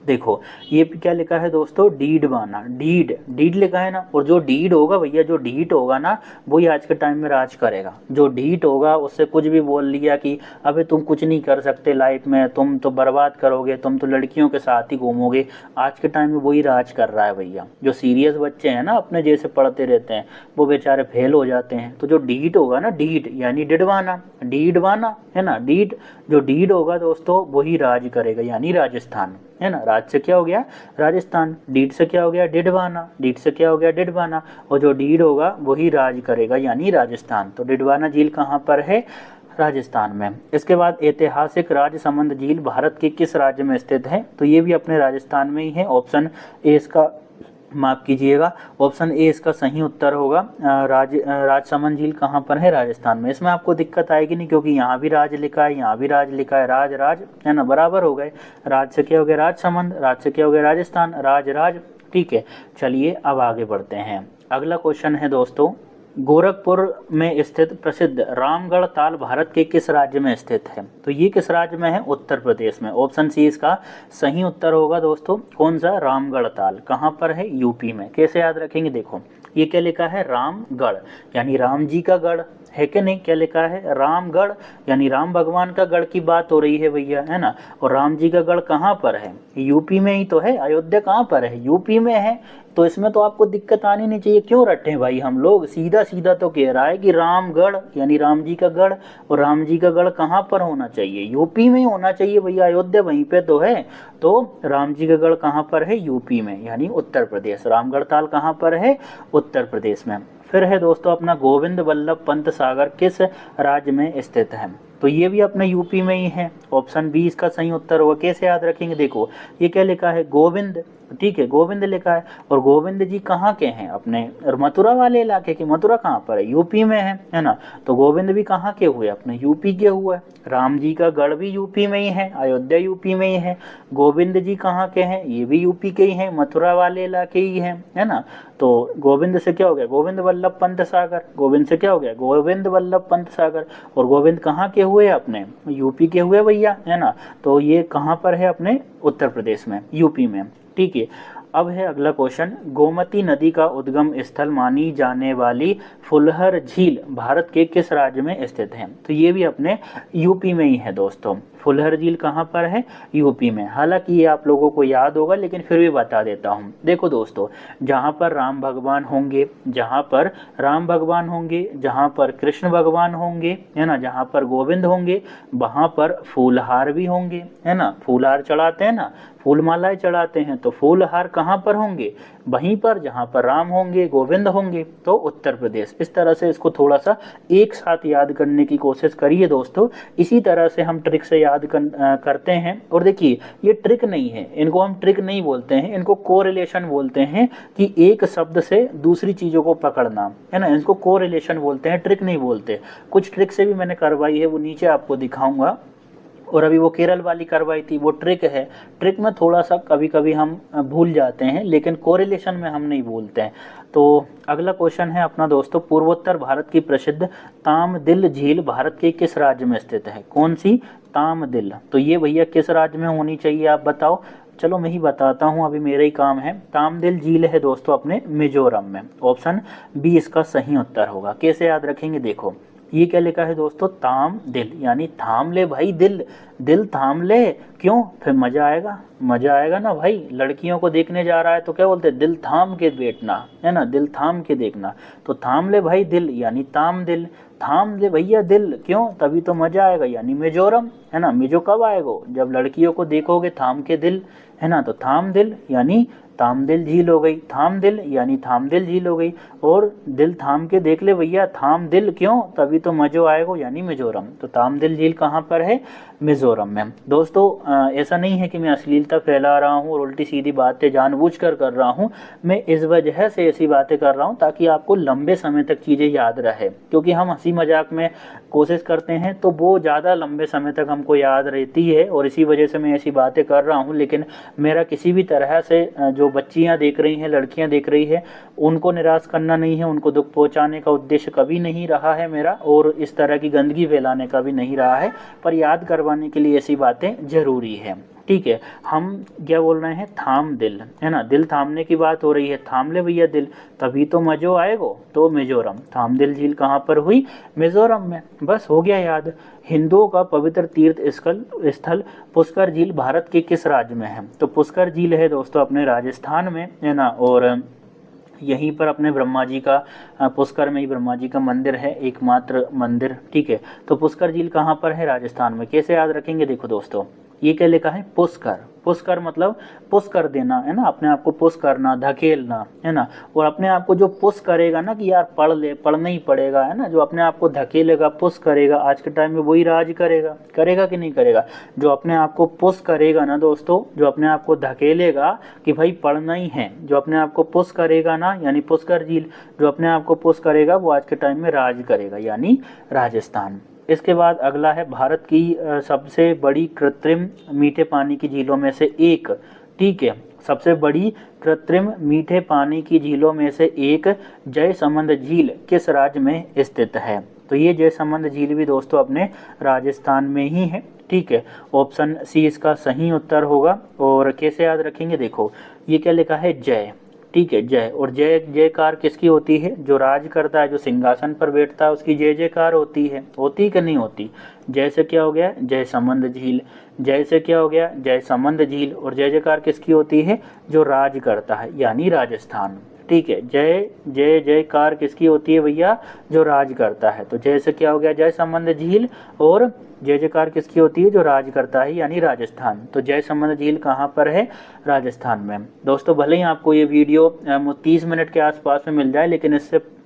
देखो ये क्या लिखा है दोस्तों? डीडवाना। डीड लिखा है ना। और जो डीड होगा भैया, जो डीड होगा ना, वही आज के टाइम में राज करेगा। जो डीड होगा उससे कुछ भी बोल लिया कि अबे तुम कुछ नहीं कर सकते लाइफ में, तुम तो बर्बाद करोगे, तुम तो लड़कियों के साथ ही घूमोगे, आज के टाइम में वही राज कर रहा है भैया। जो सीरियस बच्चे हैं ना, अपने जैसे पढ़ते रहते हैं, वो बेचारे फेल हो जाते हैं। तो जो डीड होगा ना, डीड यानी डिडवाना, डीडवाना है ना, डीड। जो डीड होगा दोस्तों वही राज करेगा, यानी राजस्थान है ना। राज से क्या हो गया? राजस्थान। डीड से क्या हो गया? डिडवाना। डीड से क्या हो गया? डिडवाना। और जो डीड होगा वही राज करेगा, यानी राजस्थान। तो डिडवाना झील कहाँ पर है? राजस्थान में। इसके बाद ऐतिहासिक राजसमंद झील भारत के किस राज्य में स्थित है? तो ये भी अपने राजस्थान में ही है। ऑप्शन ए इसका, माफ कीजिएगा, ऑप्शन ए इसका सही उत्तर होगा। राजसमंद झील कहाँ पर है? राजस्थान में। इसमें आपको दिक्कत आएगी नहीं, क्योंकि यहाँ भी राज लिखा है, यहाँ भी राज लिखा है, राज राज है ना, बराबर हो गए। राज से क्या हो गया? राजसमंद। राज से क्या हो गया? राजस्थान। राज राज। ठीक है, चलिए अब आगे बढ़ते हैं। अगला क्वेश्चन है दोस्तों, गोरखपुर में स्थित प्रसिद्ध रामगढ़ ताल भारत के किस राज्य में स्थित है? तो ये किस राज्य में है? उत्तर प्रदेश में। ऑप्शन सी इसका सही उत्तर होगा दोस्तों। कौन सा? रामगढ़ ताल। कहाँ पर है? यूपी में। कैसे याद रखेंगे? देखो ये क्या लिखा है? रामगढ़, यानी राम जी का गढ़ है कि नहीं? क्या लिखा है? रामगढ़, यानी राम भगवान का गढ़ की बात हो रही है भैया, है ना। और राम जी का गढ़ कहाँ पर है? यूपी में ही तो है। अयोध्या कहाँ पर है? यूपी में है। तो इसमें तो आपको दिक्कत आनी नहीं चाहिए। क्यों रटे भाई हम लोग? सीधा सीधा तो कह रहा है कि रामगढ़ यानी राम जी का गढ़। और राम जी का गढ़ कहाँ पर होना चाहिए? यूपी में ही होना चाहिए भैया। अयोध्या वहीं पे तो है। तो राम जी का गढ़ कहाँ पर है? यूपी में, यानी उत्तर प्रदेश। रामगढ़ ताल कहाँ पर है? उत्तर प्रदेश में। फिर है दोस्तों अपना गोविंद वल्लभ पंत सागर किस राज्य में स्थित है? तो ये भी अपने यूपी में ही है। ऑप्शन बी इसका सही उत्तर होगा। कैसे याद रखेंगे? देखो ये क्या लिखा है? गोविंद। ठीक है, गोविंद लिखा है। और गोविंद जी कहाँ के हैं? अपने मथुरा वाले इलाके के। मथुरा कहाँ पर है? यूपी में है ना। तो गोविंद भी कहाँ के हुए? अपने यूपी के हुए। राम जी का गढ़ भी यूपी में ही है, अयोध्या यूपी में ही है। गोविंद जी कहाँ के हैं? ये भी यूपी के ही हैं, मथुरा वाले इलाके ही हैं, है ना। तो गोविंद से क्या हो गया? गोविंद वल्लभ पंत सागर। गोविंद से क्या हो गया? गोविंद वल्लभ पंत सागर। और गोविंद कहाँ के हुए? अपने यूपी के हुए भैया, है ना। तो ये कहाँ पर है? अपने उत्तर प्रदेश में, यूपी में। ठीक है, अब है अगला क्वेश्चन, गोमती नदी का उद्गम स्थल मानी जाने वाली फुलहर झील भारत के किस राज्य में स्थित है? तो ये भी अपने यूपी में ही है दोस्तों। फुलहर झील कहाँ पर है? यूपी में। हालांकि ये आप लोगों को याद होगा, लेकिन फिर भी बता देता हूँ। देखो दोस्तों, जहाँ पर राम भगवान होंगे, जहाँ पर राम भगवान होंगे, जहाँ पर कृष्ण भगवान होंगे, है ना, जहाँ पर गोविंद होंगे, वहाँ पर फूलहार भी होंगे, है ना। फूलहार चढ़ाते हैं ना, फूल मालाएं चढ़ाते हैं, तो फूलहार कहाँ पर होंगे? वहीं पर जहाँ पर राम होंगे, गोविंद होंगे। तो उत्तर प्रदेश। इस तरह से इसको थोड़ा सा एक साथ याद करने की कोशिश करिए दोस्तों। इसी तरह से हम ट्रिक से याद करते हैं। और देखिए ये ट्रिक नहीं है, इनको हम ट्रिक नहीं बोलते हैं, इनको कोरिलेशन बोलते हैं, कि एक शब्द से दूसरी चीज़ों को पकड़ना, है ना। इसको कोरिलेशन बोलते हैं, ट्रिक नहीं बोलते। कुछ ट्रिक से भी मैंने करवाई है, वो नीचे आपको दिखाऊंगा। और अभी वो केरल वाली करवाई थी, वो ट्रिक है। ट्रिक में थोड़ा सा कभी कभी हम भूल जाते हैं, लेकिन कोरिलेशन में हम नहीं भूलते हैं। तो अगला क्वेश्चन है अपना दोस्तों, पूर्वोत्तर भारत की प्रसिद्ध तामदिल झील भारत के किस राज्य में स्थित है? कौन सी? तामदिल। तो ये भैया किस राज्य में होनी चाहिए, आप बताओ। चलो मैं ही बताता हूँ, अभी मेरा ही काम है। तामदिल झील है दोस्तों अपने मिजोरम में। ऑप्शन बी इसका सही उत्तर होगा। कैसे याद रखेंगे? देखो ये क्या लिखा है दोस्तों, ताम दिल, यानी थाम ले भाई दिल, दिल थाम ले। क्यों, फिर मजा आएगा, मजा आएगा ना भाई। लड़कियों को देखने जा रहा है तो क्या बोलते हैं, दिल थाम के बैठना, है ना, दिल थाम के देखना। तो थाम ले भाई दिल यानी ताम दिल, थाम ले भैया दिल, क्यों, तभी तो मजा आएगा, यानी मिजोरम, है ना। मिजो कब आएगा, जब लड़कियों को देखोगे थाम के दिल, है ना। तो थाम दिल यानी तामदिल झील हो गई, थाम दिल यानी थामदिल झील हो गई। और दिल थाम के देख ले भैया, थाम दिल, क्यों, तभी तो मजो आएगा, यानी मिजोरम। तो तामदिल झील कहाँ पर है, मिजोरम में। दोस्तों ऐसा नहीं है कि मैं अश्लीलता फैला रहा हूँ और उल्टी सीधी बातें जानबूझकर कर रहा हूँ। मैं इस वजह से ऐसी बातें कर रहा हूँ ताकि आपको लंबे समय तक चीज़ें याद रहे, क्योंकि हम हंसी मजाक में कोशिश करते हैं तो वो ज़्यादा लंबे समय तक हमको याद रहती है, और इसी वजह से मैं ऐसी बातें कर रहा हूँ। लेकिन मेरा किसी भी तरह से जो बच्चियाँ देख रही हैं, लड़कियाँ देख रही है, उनको निराश करना नहीं है, उनको दुख पहुँचाने का उद्देश्य कभी नहीं रहा है मेरा, और इस तरह की गंदगी फैलाने का भी नहीं रहा है, पर याद करवाने के लिए ऐसी बातें जरूरी है, ठीक है। हम क्या बोल रहे हैं, थाम दिल, है ना, दिल थामने की बात हो रही है, थाम ले भैया दिल, तभी तो मजो आएगो। तो मिजोरम, थामदिल झील कहाँ पर हुई, मिजोरम में। बस हो गया याद। हिंदुओं का पवित्र तीर्थ स्थल पुष्कर झील भारत के किस राज्य में है, तो पुष्कर झील है दोस्तों अपने राजस्थान में, है ना। और यहीं पर अपने ब्रह्मा जी का, पुष्कर में ही ब्रह्मा जी का मंदिर है, एकमात्र मंदिर, ठीक है। तो पुष्कर झील कहाँ पर है, राजस्थान में। कैसे याद रखेंगे, देखो दोस्तों, ये क्या लिखा है, पुष्कर, पुष्कर मतलब पुश कर देना, है ना, अपने आप को पुश करना, धकेलना, है ना। और अपने आप को जो पुश करेगा ना कि यार पढ़ ले, पढ़ना ही पड़ेगा, है ना, जो अपने आप को धकेलेगा, पुश करेगा, आज के टाइम में वही राज करेगा, करेगा कि नहीं करेगा। जो अपने आप को पुश करेगा ना दोस्तों, जो अपने आप को धकेलेगा कि भाई पढ़ना ही है, जो अपने आप को पुश करेगा ना, यानी पुष्कर झील, जो अपने आप को पुश करेगा वो आज के टाइम में राज करेगा, यानी राजस्थान। इसके बाद अगला है भारत की सबसे बड़ी कृत्रिम मीठे पानी की झीलों में से एक, ठीक है, सबसे बड़ी कृत्रिम मीठे पानी की झीलों में से एक जयसमंद झील किस राज्य में स्थित है। तो ये जयसमंद झील भी दोस्तों अपने राजस्थान में ही है, ठीक है। ऑप्शन सी इसका सही उत्तर होगा। और कैसे याद रखेंगे, देखो ये क्या लिखा है, जय, ठीक है, जय। और जय जयकार किसकी होती है, जो राज करता है, जो सिंहासन पर बैठता है, उसकी जय जयकार होती है, होती कि नहीं होती। जय से क्या हो गया, जय समंद झील, जय से क्या हो गया, जय समंद झील। और जय जयकार किसकी होती है, जो राज करता है, यानी राजस्थान, ठीक है। जय जय जयकार किसकी होती है भैया, जो राज करता है। तो जय से क्या हो गया, जय समंद झील। और जय जयकार किसकी होती है, जो राज करता है, यानी राजस्थान। तो जय समंद झील कहाँ पर है, राजस्थान में। दोस्तों भले ही आपको ये वीडियो 30 मिनट के आसपास में मिल जाए, लेकिन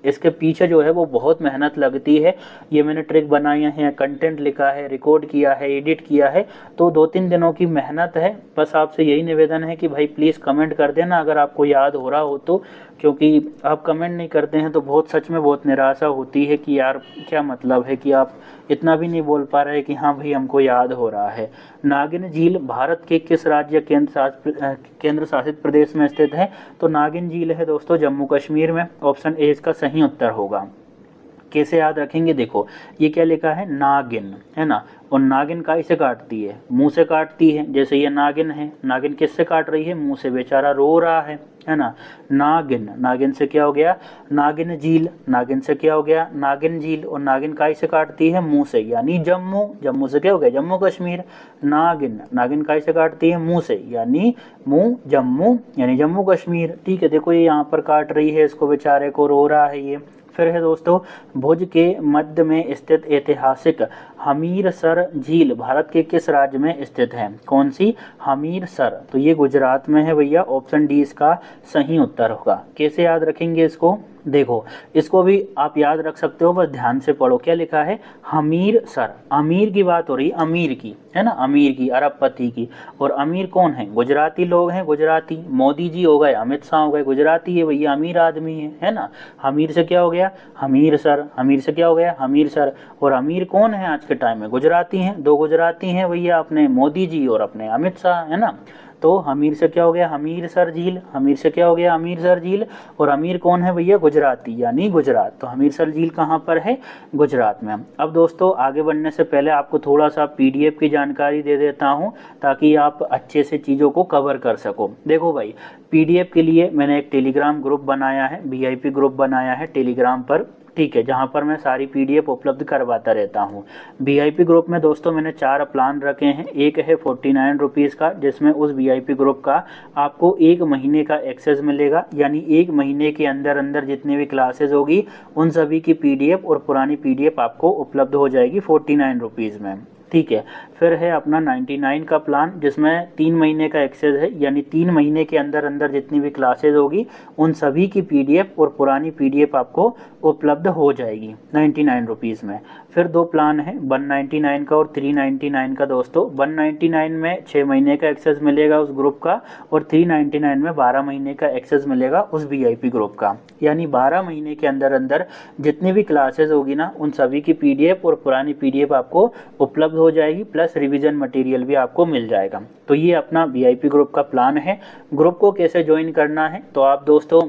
इसके पीछे जो है वो बहुत मेहनत लगती है। ये मैंने ट्रिक बनाई है, कंटेंट लिखा है, रिकॉर्ड किया है, एडिट किया है, तो 2-3 दिनों की मेहनत है। बस आपसे यही निवेदन है कि भाई प्लीज़ कमेंट कर देना अगर आपको याद हो रहा हो तो, क्योंकि आप कमेंट नहीं करते हैं तो बहुत, सच में बहुत निराशा होती है कि यार क्या मतलब है कि आप इतना भी नहीं बोल पा रहे कि हाँ भाई हमको याद हो रहा है। नागिन झील भारत के किस राज्य केंद्र शासित प्रदेश में स्थित है, तो नागिन झील है दोस्तों जम्मू कश्मीर में। ऑप्शन ए इसका सही उत्तर होगा। कैसे याद रखेंगे, देखो ये क्या लिखा है, नागिन, है ना। और नागिन काय से काटती है, मुंह से काटती है। जैसे ये नागिन है, नागिन किससे काट रही है, मुंह से, बेचारा रो रहा है ना। नागिन, नागिन से क्या हो गया, नागिन झील, नागिन से क्या हो गया, नागिन झील। और नागिन काय से काटती है, मुंह से, यानी जम्मू, जम्मू से क्या हो गया, जम्मू कश्मीर। नागिन, नागिन काय से काटती है, मुंह से, यानी मुंह, जम्मू, यानी जम्मू कश्मीर, ठीक है। देखो ये यहाँ पर काट रही है इसको, बेचारे को, रो रहा है ये। फिर है दोस्तों, भुज के मध्य में स्थित ऐतिहासिक हमीरसर झील भारत के किस राज्य में स्थित है, कौन सी, हमीरसर। तो ये गुजरात में है भैया। ऑप्शन डी इसका सही उत्तर होगा। कैसे याद रखेंगे इसको, देखो इसको भी आप याद रख सकते हो, बस ध्यान से पढ़ो। क्या लिखा है, हमीरसर, अमीर की बात हो रही है, अमीर की, है ना, अमीर की, अरबपति की। और अमीर कौन है, गुजराती लोग हैं, गुजराती। मोदी जी हो गए, अमित शाह हो गए, गुजराती है भैया, अमीर आदमी है ना। हमीर से क्या हो गया, हमीरसर, हमीर से क्या हो गया, हमीरसर। और अमीर कौन है आज के टाइम में, गुजराती हैं, 2 गुजराती हैं भैया, अपने मोदी जी और अपने अमित शाह, है ना। तो हमीर से क्या हो गया, हमीरसर झील, हमीर से क्या हो गया, हमीरसर झील। और अमीर कौन है भैया, गुजराती, यानी गुजरात। तो हमीरसर झील कहाँ पर है, गुजरात में। अब दोस्तों आगे बढ़ने से पहले आपको थोड़ा सा पीडीएफ की जानकारी दे देता हूँ, ताकि आप अच्छे से चीज़ों को कवर कर सको। देखो भाई, पीडीएफ के लिए मैंने एक टेलीग्राम ग्रुप बनाया है, VIP ग्रुप बनाया है टेलीग्राम पर, ठीक है, जहाँ पर मैं सारी पीडीएफ उपलब्ध करवाता रहता हूँ। वीआईपी ग्रुप में दोस्तों मैंने 4 प्लान रखे हैं। एक है 49 रुपीज़ का, जिसमें उस वीआईपी ग्रुप का आपको 1 महीने का एक्सेस मिलेगा, यानी 1 महीने के अंदर अंदर जितनी भी क्लासेज होगी उन सभी की पीडीएफ और पुरानी पीडीएफ आपको उपलब्ध हो जाएगी 49 रुपीज़ में। ठीक है, फिर है अपना 99 का प्लान, जिसमें 3 महीने का एक्सेस है, यानी 3 महीने के अंदर अंदर जितनी भी क्लासेज होगी उन सभी की पीडीएफ और पुरानी पीडीएफ आपको उपलब्ध हो जाएगी 99 रुपीज़ में। फिर 2 प्लान है 199 का और 399 का दोस्तों। 199 में 6 महीने का एक्सेस मिलेगा उस ग्रुप का, और 399 में 12 महीने का एक्सेस मिलेगा उस वीआईपी ग्रुप का, यानी 12 महीने के अंदर अंदर जितनी भी क्लासेज होगी ना उन सभी की पीडीएफ और पुरानी पीडीएफ आपको उपलब्ध हो जाएगी, प्लस रिवीजन मटेरियल भी आपको मिल जाएगा। तो ये अपना वीआईपी ग्रुप का प्लान है। ग्रुप को कैसे ज्वाइन करना है, तो आप दोस्तों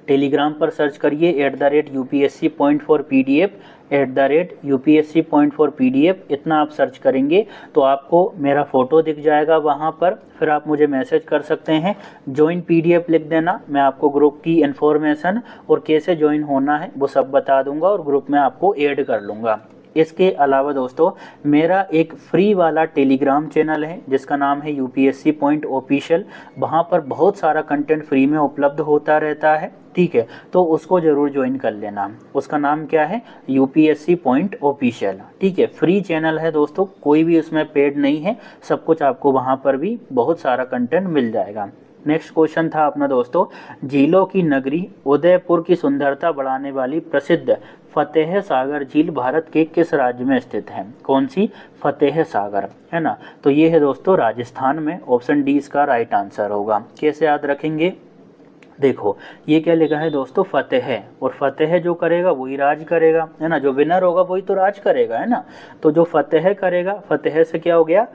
टेलीग्राम पर सर्च करिए @UPSC Point for PDF, @UPSC Point for PDF, इतना आप सर्च करेंगे तो आपको मेरा फ़ोटो दिख जाएगा वहाँ पर। फिर आप मुझे मैसेज कर सकते हैं, ज्वाइन पीडीएफ लिख देना, मैं आपको ग्रुप की इन्फॉर्मेशन और कैसे ज्वाइन होना है वो सब बता दूंगा और ग्रुप में आपको ऐड कर लूँगा। इसके अलावा दोस्तों मेरा एक फ्री वाला टेलीग्राम चैनल है जिसका नाम है यूपीएससी पॉइंट ऑफिशियल। वहाँ पर बहुत सारा कंटेंट फ्री में उपलब्ध होता रहता है। ठीक है, तो उसको ज़रूर ज्वाइन कर लेना। उसका नाम क्या है, यूपीएससी पॉइंट ऑफिशियल। ठीक है, फ्री चैनल है दोस्तों, कोई भी उसमें पेड नहीं है, सब कुछ आपको वहाँ पर भी बहुत सारा कंटेंट मिल जाएगा। नेक्स्ट क्वेश्चन था अपना दोस्तों, झीलों की नगरी उदयपुर की सुंदरता बढ़ाने वाली प्रसिद्ध फतेह सागर झील भारत के किस राज्य में स्थित है? कौन सी? फतेह सागर, है ना। तो ये है दोस्तों राजस्थान में। ऑप्शन डी इसका राइट आंसर होगा। कैसे याद रखेंगे, देखो ये क्या लिखा है दोस्तों, फतेह, और फतेह जो करेगा वही राज करेगा, है ना। जो विनर होगा वही तो राज करेगा, है ना। तो जो फतेह करेगा, फतेह से क्या हो गया,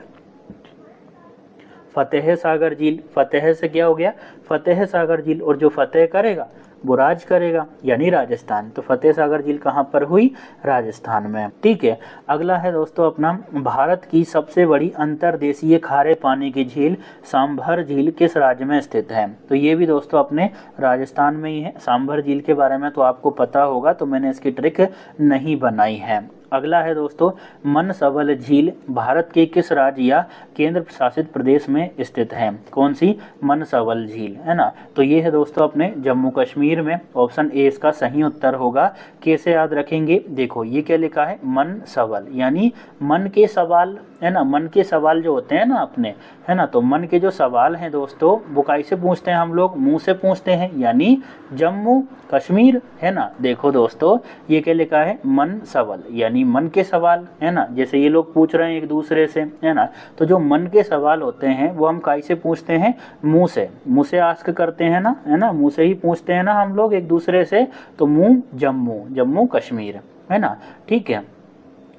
फतेह सागर झील, फतेह से क्या हो गया, फतेह सागर झील, और जो फतेह करेगा वो राज करेगा, यानी राजस्थान। तो फतेह सागर झील कहाँ पर हुई? राजस्थान में। ठीक है, अगला है दोस्तों अपना, भारत की सबसे बड़ी अंतर्देशीय खारे पानी की झील सांभर झील किस राज्य में स्थित है? तो ये भी दोस्तों अपने राजस्थान में ही है। सांभर झील के बारे में तो आपको पता होगा, तो मैंने इसकी ट्रिक नहीं बनाई है। अगला है दोस्तों, मनसवल झील भारत के किस राज्य या केंद्र शासित प्रदेश में स्थित है? कौन सी? मनसवल झील, है ना। तो ये है दोस्तों अपने जम्मू कश्मीर में। ऑप्शन ए इसका सही उत्तर होगा। कैसे याद रखेंगे, देखो ये क्या लिखा है, मनसवल, यानी मन के सवाल, है ना। मन के सवाल जो होते हैं ना अपने, है ना, तो मन के जो सवाल हैं दोस्तों वो कैसे पूछते हैं हम लोग? मुंह से पूछते हैं, यानी जम्मू कश्मीर, है ना। देखो दोस्तों ये क्या लिखा है, मनसवल, यानी मन के सवाल, है ना। जैसे ये लोग पूछ रहे हैं एक दूसरे से, है ना, तो जो मन के सवाल होते हैं वो हम कैसे पूछते हैं? मुंह से, मुंह से आस्क करते हैं ना, है ना, मुंह से ही पूछते हैं ना हम लोग एक दूसरे से। तो मुंह जम्मू, जम्मू कश्मीर, है ना। ठीक है,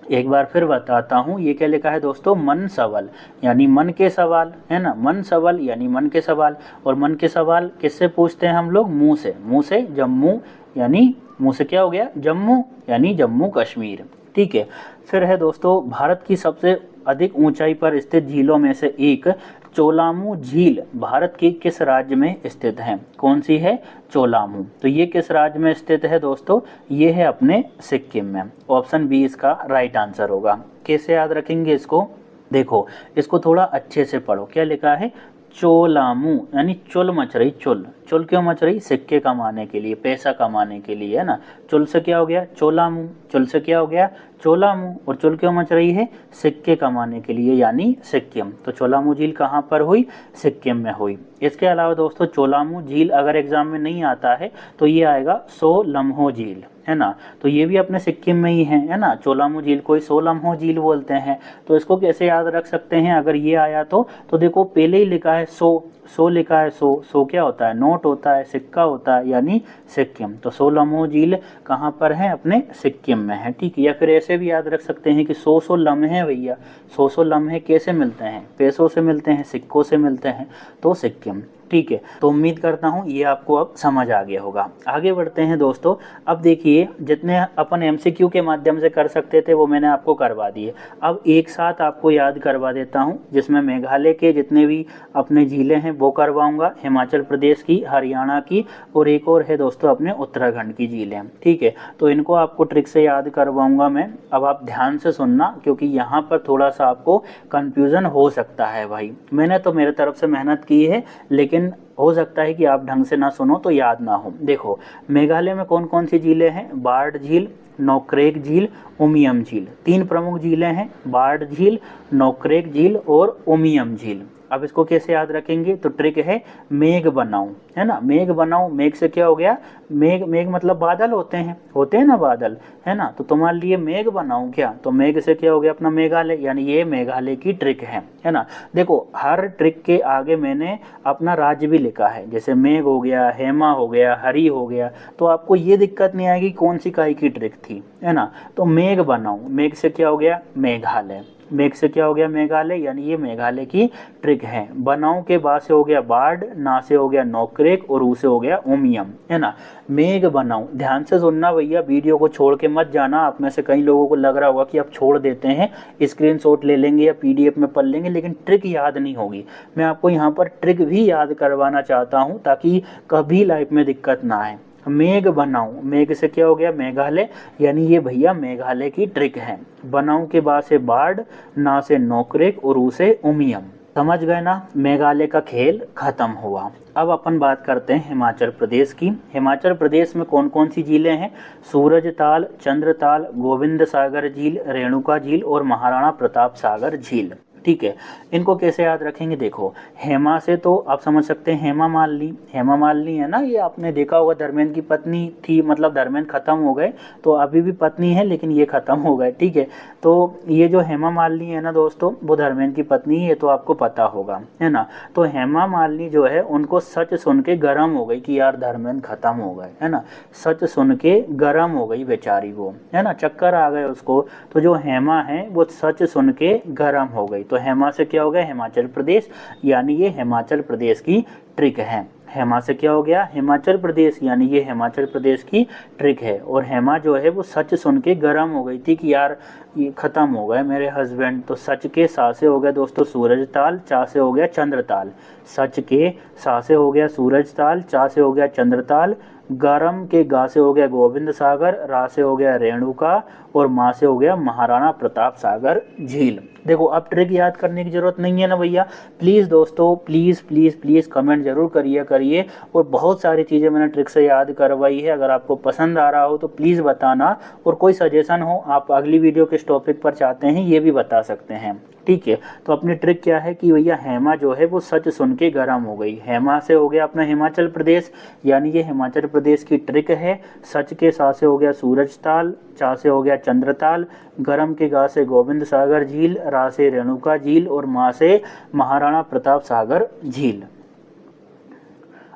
एक बार फिर बताता हूँ, ये क्या लिखा है दोस्तों, मन सवाल, यानी मन के सवाल, है ना। मन सवाल यानी मन के सवाल, और मन के सवाल किससे पूछते हैं हम लोग? मुंह से, मुंह से जम्मू, यानी मुंह से क्या हो गया, जम्मू, यानी जम्मू कश्मीर। ठीक है, फिर है दोस्तों, भारत की सबसे अधिक ऊंचाई पर स्थित झीलों में से एक चोलामू झील भारत के किस राज्य में स्थित है? कौन सी है? चोलामू। तो ये किस राज्य में स्थित है दोस्तों? ये है अपने सिक्किम में। ऑप्शन बी इसका राइट आंसर होगा। कैसे याद रखेंगे इसको, देखो इसको थोड़ा अच्छे से पढ़ो। क्या लिखा है? चोलामू, यानी चुल मच रही, चुल, चुल क्यों मच रही? सिक्के कमाने के लिए, पैसा कमाने के लिए, है ना। चुल से क्या हो गया? चोलामू, चुल से क्या हो गया? चोलामू, और चुल क्यों मच रही है? सिक्के कमाने के लिए, यानी सिक्किम। तो चोलामू झील कहाँ पर हुई? सिक्किम में हुई। इसके अलावा दोस्तों चोलामू झील अगर एग्जाम में नहीं आता है तो ये आएगा सोलमहो झील, है ना। तो ये भी अपने सिक्किम में ही है ना। चोलामू झील को सोलमहो झील बोलते हैं। तो इसको कैसे याद रख सकते हैं अगर ये आया तो देखो पहले ही लिखा है सो लिखा है, सो क्या होता है? नोट होता है, सिक्का होता है, यानी सिक्किम। तो सोलमहो झील कहाँ पर है? अपने सिक्किम में है। ठीक है, या फिर ऐसे भी याद रख सकते हैं कि 100 लम्हे भैया, 100 लम्हे कैसे मिलते हैं? पैसों से मिलते हैं, सिक्कों से मिलते हैं, तो सिक्किम। ठीक है, तो उम्मीद करता हूँ ये आपको अब समझ आ गया होगा। आगे बढ़ते हैं दोस्तों। अब देखिए, जितने अपन एमसीक्यू के माध्यम से कर सकते थे वो मैंने आपको करवा दिए। अब एक साथ आपको याद करवा देता हूँ, जिसमें मेघालय के जितने भी अपने झीलें हैं वो करवाऊंगा, हिमाचल प्रदेश की, हरियाणा की, और एक और है दोस्तों अपने उत्तराखंड की झीलें। ठीक है, तो इनको आपको ट्रिक से याद करवाऊंगा मैं। अब आप ध्यान से सुनना, क्योंकि यहाँ पर थोड़ा सा आपको कन्फ्यूज़न हो सकता है भाई। मैंने तो मेरे तरफ से मेहनत की है, लेकिन हो सकता है कि आप ढंग से ना सुनो तो याद ना हो। देखो, मेघालय में कौन कौन सी झीलें हैं? बार्ड झील, नोक्रेक झील, उमियम झील। 3 प्रमुख झीलें हैं, बार्ड झील, नोक्रेक झील और उमियम झील। अब इसको कैसे याद रखेंगे? तो ट्रिक है मेघ बनाऊं, है ना। मेघ बनाऊं, मेघ से क्या हो गया? मेघ, मेघ मतलब बादल होते हैं ना बादल, है ना। तो तुम्हारे लिए मेघ बनाऊं क्या? तो मेघ से क्या हो गया? अपना मेघालय, यानी ये मेघालय की ट्रिक है ना। देखो, हर ट्रिक के आगे मैंने अपना राज्य भी लिखा है, जैसे मेघ हो गया, हेमा हो गया, हरि हो गया, तो आपको ये दिक्कत नहीं आएगी कौन सी काय की ट्रिक थी, है ना। तो मेघ बनाऊं, मेघ से क्या हो गया? मेघालय। मेघ से क्या हो गया? मेघालय, यानी ये मेघालय की ट्रिक है। बनाऊं के बा से हो गया बार्ड, ना से हो गया नोक्रेक और ऊ से हो गया उमियम, है ना। मेघ बनाऊं, ध्यान से सुनना भैया, वीडियो को छोड़ के मत जाना। आप में से कई लोगों को लग रहा होगा कि आप छोड़ देते हैं, स्क्रीनशॉट ले लेंगे या पीडीएफ में पढ़ लेंगे, लेकिन ट्रिक याद नहीं होगी। मैं आपको यहाँ पर ट्रिक भी याद करवाना चाहता हूँ, ताकि कभी लाइफ में दिक्कत ना आए। मेघ बनाऊं, मेघ से क्या हो गया? मेघालय, यानी ये भैया मेघालय की ट्रिक है। बनाऊं के बाद से बार्ड, ना से नोक्रेक और ऊ से उमियम। समझ गए ना? मेघालय का खेल खत्म हुआ। अब अपन बात करते हैं हिमाचल प्रदेश की। हिमाचल प्रदेश में कौन कौन सी झीलें हैं? सूरजताल, चंद्रताल, गोविंद सागर झील, रेणुका झील और महाराणा प्रताप सागर झील। ठीक है, इनको कैसे याद रखेंगे? देखो, हेमा से तो आप समझ सकते हैं हेमा मालिनी। हेमा मालिनी है ना, ये आपने देखा होगा, धर्मेंद्र की पत्नी थी, मतलब धर्मेंद्र खत्म हो गए तो अभी भी पत्नी है, लेकिन ये खत्म हो गए। ठीक है, तो ये जो हेमा मालिनी है ना दोस्तों, वो धर्मेंद्र की पत्नी है, तो आपको पता होगा, है ना। तो हेमा मालिनी जो है, उनको सच सुन के गर्म हो गई कि यार धर्मेंद्र खत्म हो गए, है ना। सच सुन के गर्म हो गई बेचारी वो, है ना, चक्कर आ गए उसको। तो जो हेमा है वो सच सुन के गर्म हो गई। तो हेमा से क्या हो गया? हिमाचल प्रदेश, यानी ये हिमाचल प्रदेश की ट्रिक है। हेमा से क्या हो गया? हिमाचल प्रदेश, यानी ये हिमाचल प्रदेश की ट्रिक है। और हेमा जो है वो सच सुन के गर्म हो गई थी कि यार ये खत्म हो गए मेरे हस्बैंड। तो सच के सा से हो गया दोस्तों सूरजताल, चा से हो गया चंद्रताल। सच के सा से हो गया सूरजताल, चा से हो गया चंद्रताल, गरम के गा से हो गया गोविंद सागर, रा से हो गया रेणुका और माँ से हो गया महाराणा प्रताप सागर झील। देखो, अब ट्रिक याद करने की जरूरत नहीं है ना भैया। प्लीज़ दोस्तों, प्लीज़ प्लीज़ प्लीज़ कमेंट जरूर करिए। और बहुत सारी चीज़ें मैंने ट्रिक से याद करवाई है। अगर आपको पसंद आ रहा हो तो प्लीज़ बताना, और कोई सजेशन हो, आप अगली वीडियो किस टॉपिक पर चाहते हैं ये भी बता सकते हैं। ठीक है, तो अपनी ट्रिक क्या है कि भैया हेमा जो है वो सच सुन के गर्म हो गई। हेमा से हो गया अपना हिमाचल प्रदेश, यानी ये हिमाचल प्रदेश की ट्रिक है। सच के सा से हो गया सूरजताल, चा से हो गया चंद्रताल, गरम के गा से गोविंद सागर झील, रा से रेणुका झील और माँ से महाराणा प्रताप सागर झील।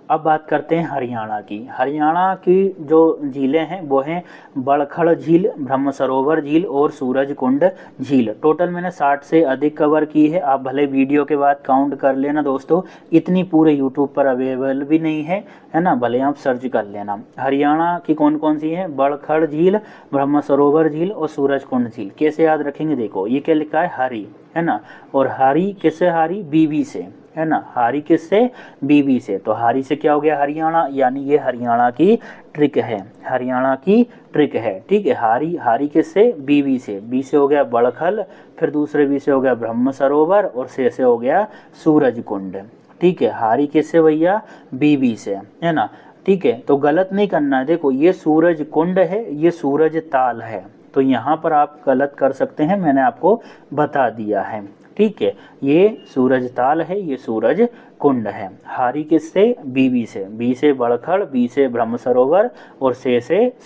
अब बात करते हैं हरियाणा की। हरियाणा की जो झीलें हैं वो हैं बड़खड़ झील, ब्रह्म सरोवर झील और सूरज कुंड झील। टोटल मैंने 60 से अधिक कवर की है। आप भले वीडियो के बाद काउंट कर लेना दोस्तों, इतनी पूरे यूट्यूब पर अवेलेबल भी नहीं है, है ना, भले आप सर्च कर लेना। हरियाणा की कौन कौन सी है? बड़खड़ झील, ब्रह्म सरोवर झील और सूरज कुंड झील। कैसे याद रखेंगे? देखो, ये क्या लिखा है? हरी, है ना। और हरी किससे? हारी बीबी से, है ना। हारी किससे? बीबी से। तो हारी से क्या हो गया? हरियाणा, यानी ये हरियाणा की ट्रिक है। हरियाणा की ट्रिक है। ठीक है, हारी, हारी किससे? बीबी से। बी से हो गया बड़खल, फिर दूसरे बी से हो गया ब्रह्म सरोवर और से हो गया सूरज कुंड। ठीक है, हारी किससे भैया? बीबी से, है ना। ठीक है, तो गलत नहीं करना है। देखो, ये सूरज कुंड है, ये सूरज ताल है, तो यहाँ पर आप गलत कर सकते हैं, मैंने आपको बता दिया है। ठीक है, ये सूरज ताल है, ये सूरज कुंड है। हारी किससे? बीबी से। बी से बड़खड़, बी से ब्रह्म सरोवर और से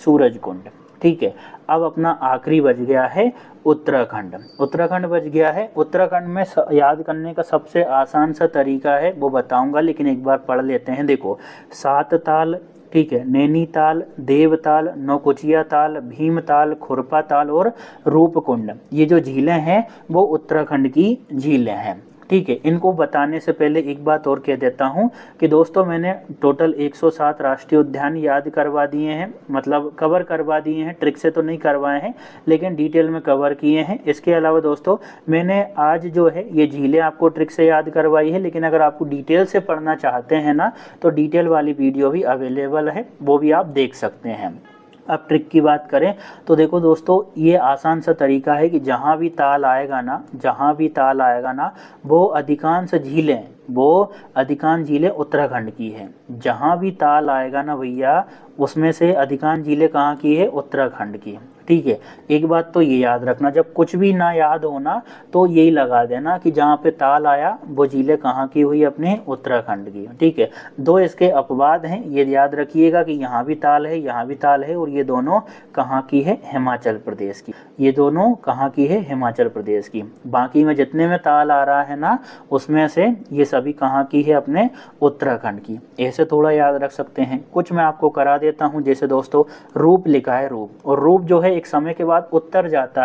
सूरज कुंड। ठीक है, अब अपना आखिरी बच गया है उत्तराखंड। उत्तराखंड बच गया है। उत्तराखंड में याद करने का सबसे आसान सा तरीका है, वो बताऊंगा, लेकिन एक बार पढ़ लेते हैं। देखो, 7 ताल, ठीक है, नैनीताल, देवताल, नौकुचिया ताल, भीमताल, खुरपा ताल और रूपकुंड, ये जो झीलें हैं वो उत्तराखंड की झीलें हैं। ठीक है। इनको बताने से पहले एक बात और कह देता हूँ कि दोस्तों मैंने टोटल 107 राष्ट्रीय उद्यान याद करवा दिए हैं, मतलब कवर करवा दिए हैं, ट्रिक से तो नहीं करवाए हैं लेकिन डिटेल में कवर किए हैं। इसके अलावा दोस्तों मैंने आज जो है ये झीलें आपको ट्रिक से याद करवाई है, लेकिन अगर आपको डिटेल से पढ़ना चाहते हैं ना तो डिटेल वाली वीडियो भी अवेलेबल है, वो भी आप देख सकते हैं। अब ट्रिक की बात करें तो देखो दोस्तों ये आसान सा तरीका है कि जहाँ भी ताल आएगा ना वो अधिकांश झीलें उत्तराखंड की हैं। जहाँ भी ताल आएगा ना भैया उसमें से अधिकांश झीलें कहाँ की है? उत्तराखंड की। ठीक है, एक बात तो ये याद रखना, जब कुछ भी ना याद होना तो यही लगा देना कि जहाँ पे ताल आया वो झीलें कहाँ की हुई? अपने उत्तराखंड की। ठीक है, दो इसके अपवाद हैं, ये याद रखिएगा कि यहाँ भी ताल है, यहाँ भी ताल है, और ये दोनों कहाँ की है? हिमाचल प्रदेश की। ये दोनों कहाँ की है? हिमाचल प्रदेश की। बाकी में जितने में ताल आ रहा है ना उसमें से ये सभी कहाँ की है? अपने उत्तराखंड की। ऐसे थोड़ा याद रख सकते हैं। कुछ मैं आपको करा देता हूँ, जैसे दोस्तों रूप लिखा है, रूप, और रूप जो है एक समय के बाद उतर जाता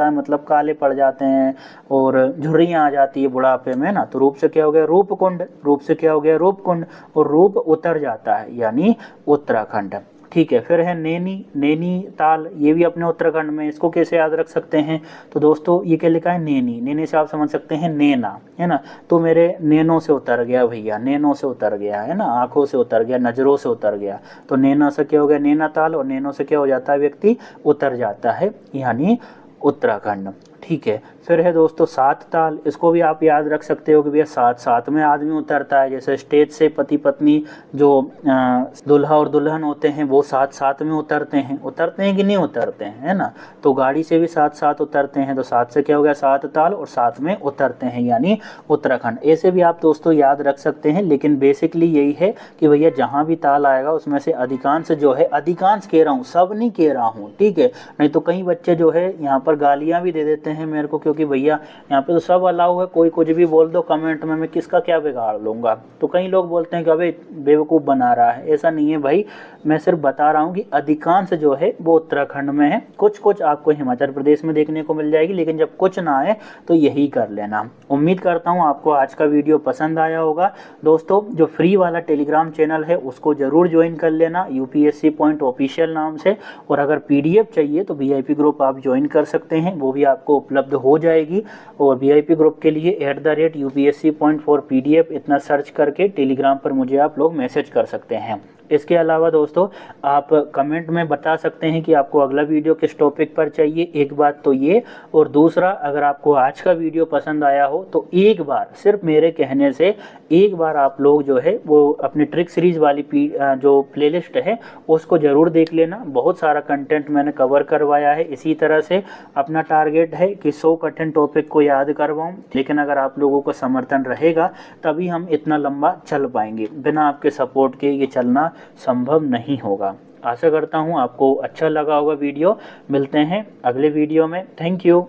है मतलब काले पड़ जाते हैं और झुर्रियाँ आ जाती है बुढ़ापे में ना, तो रूप से क्या हो गया? रूपकुंड। रूप से क्या हो गया? रूपकुंड। और रूप उतर जाता है यानी उत्तराखंड। ठीक है, फिर है नैनीताल, ये भी अपने उत्तराखंड में। इसको कैसे याद रख सकते हैं? तो दोस्तों ये क्या लिखा है? नैनी से आप समझ सकते हैं नैना, है ना। तो मेरे नैनों से उतर गया भैया, नैनों से उतर गया, है ना, आंखों से उतर गया, नजरों से उतर गया। तो नैना से क्या हो गया? नैनाताल। और नैनों से क्या हो जाता है? व्यक्ति उतर जाता है यानी उत्तराखंड। ठीक है, फिर है दोस्तों सात ताल। इसको भी आप याद रख सकते हो कि भैया साथ में आदमी उतरता है। जैसे स्टेज से पति पत्नी जो दुल्हा और दुल्हन होते हैं वो साथ में उतरते हैं कि नहीं उतरते हैं, है ना। तो गाड़ी से भी साथ उतरते हैं, तो साथ से क्या हो गया? सात ताल, और साथ में उतरते हैं यानी उत्तराखंड। ऐसे भी आप दोस्तों याद रख सकते हैं, लेकिन बेसिकली यही है कि भैया जहाँ भी ताल आएगा उसमें से अधिकांश जो है, अधिकांश कह रहा हूँ, सब नहीं कह रहा हूँ, ठीक है। नहीं तो कई बच्चे जो है यहाँ पर गालियाँ भी दे देते हैं मेरे को, क्योंकि भैया यहाँ पे तो सब अलाउ है, कोई कुछ भी बोल दो कमेंट में, मैं किसका क्या बिगाड़ लूँगा। तो कई लोग बोलते हैं कि अबे बेवकूफ़ बना रहा है। ऐसा नहीं है भाई, मैं सिर्फ बता रहा हूँ कि अधिकांश जो है वो उत्तराखंड में है। कुछ आपको हिमाचल प्रदेश में देखने को मिल जाएगी, लेकिन जब कुछ ना आए तो यही कर लेना। उम्मीद करता हूँ आपको आज का वीडियो पसंद आया होगा। दोस्तों जो फ्री वाला टेलीग्राम चैनल है उसको ज़रूर ज्वाइन कर लेना, UPSC पॉइंट ऑफिशियल नाम से। और अगर PDF चाहिए तो VIP ग्रुप आप ज्वाइन कर सकते हैं, वो भी आपको उपलब्ध हो जाएगी। और VIP ग्रुप के लिए @UPSC पॉइंट फॉर PDF इतना सर्च करके टेलीग्राम पर मुझे आप लोग मैसेज कर सकते हैं। इसके अलावा दोस्तों आप कमेंट में बता सकते हैं कि आपको अगला वीडियो किस टॉपिक पर चाहिए, एक बात तो ये। और दूसरा, अगर आपको आज का वीडियो पसंद आया हो तो एक बार, सिर्फ मेरे कहने से एक बार आप लोग जो है वो अपनी ट्रिक सीरीज वाली जो प्लेलिस्ट है उसको ज़रूर देख लेना। बहुत सारा कंटेंट मैंने कवर करवाया है। इसी तरह से अपना टारगेट है कि 100 कठिन टॉपिक को याद करवाऊँ, लेकिन अगर आप लोगों का समर्थन रहेगा तभी हम इतना लंबा चल पाएंगे। बिना आपके सपोर्ट के ये चलना संभव नहीं होगा। आशा करता हूँ आपको अच्छा लगा होगा वीडियो। मिलते हैं अगले वीडियो में। Thank you.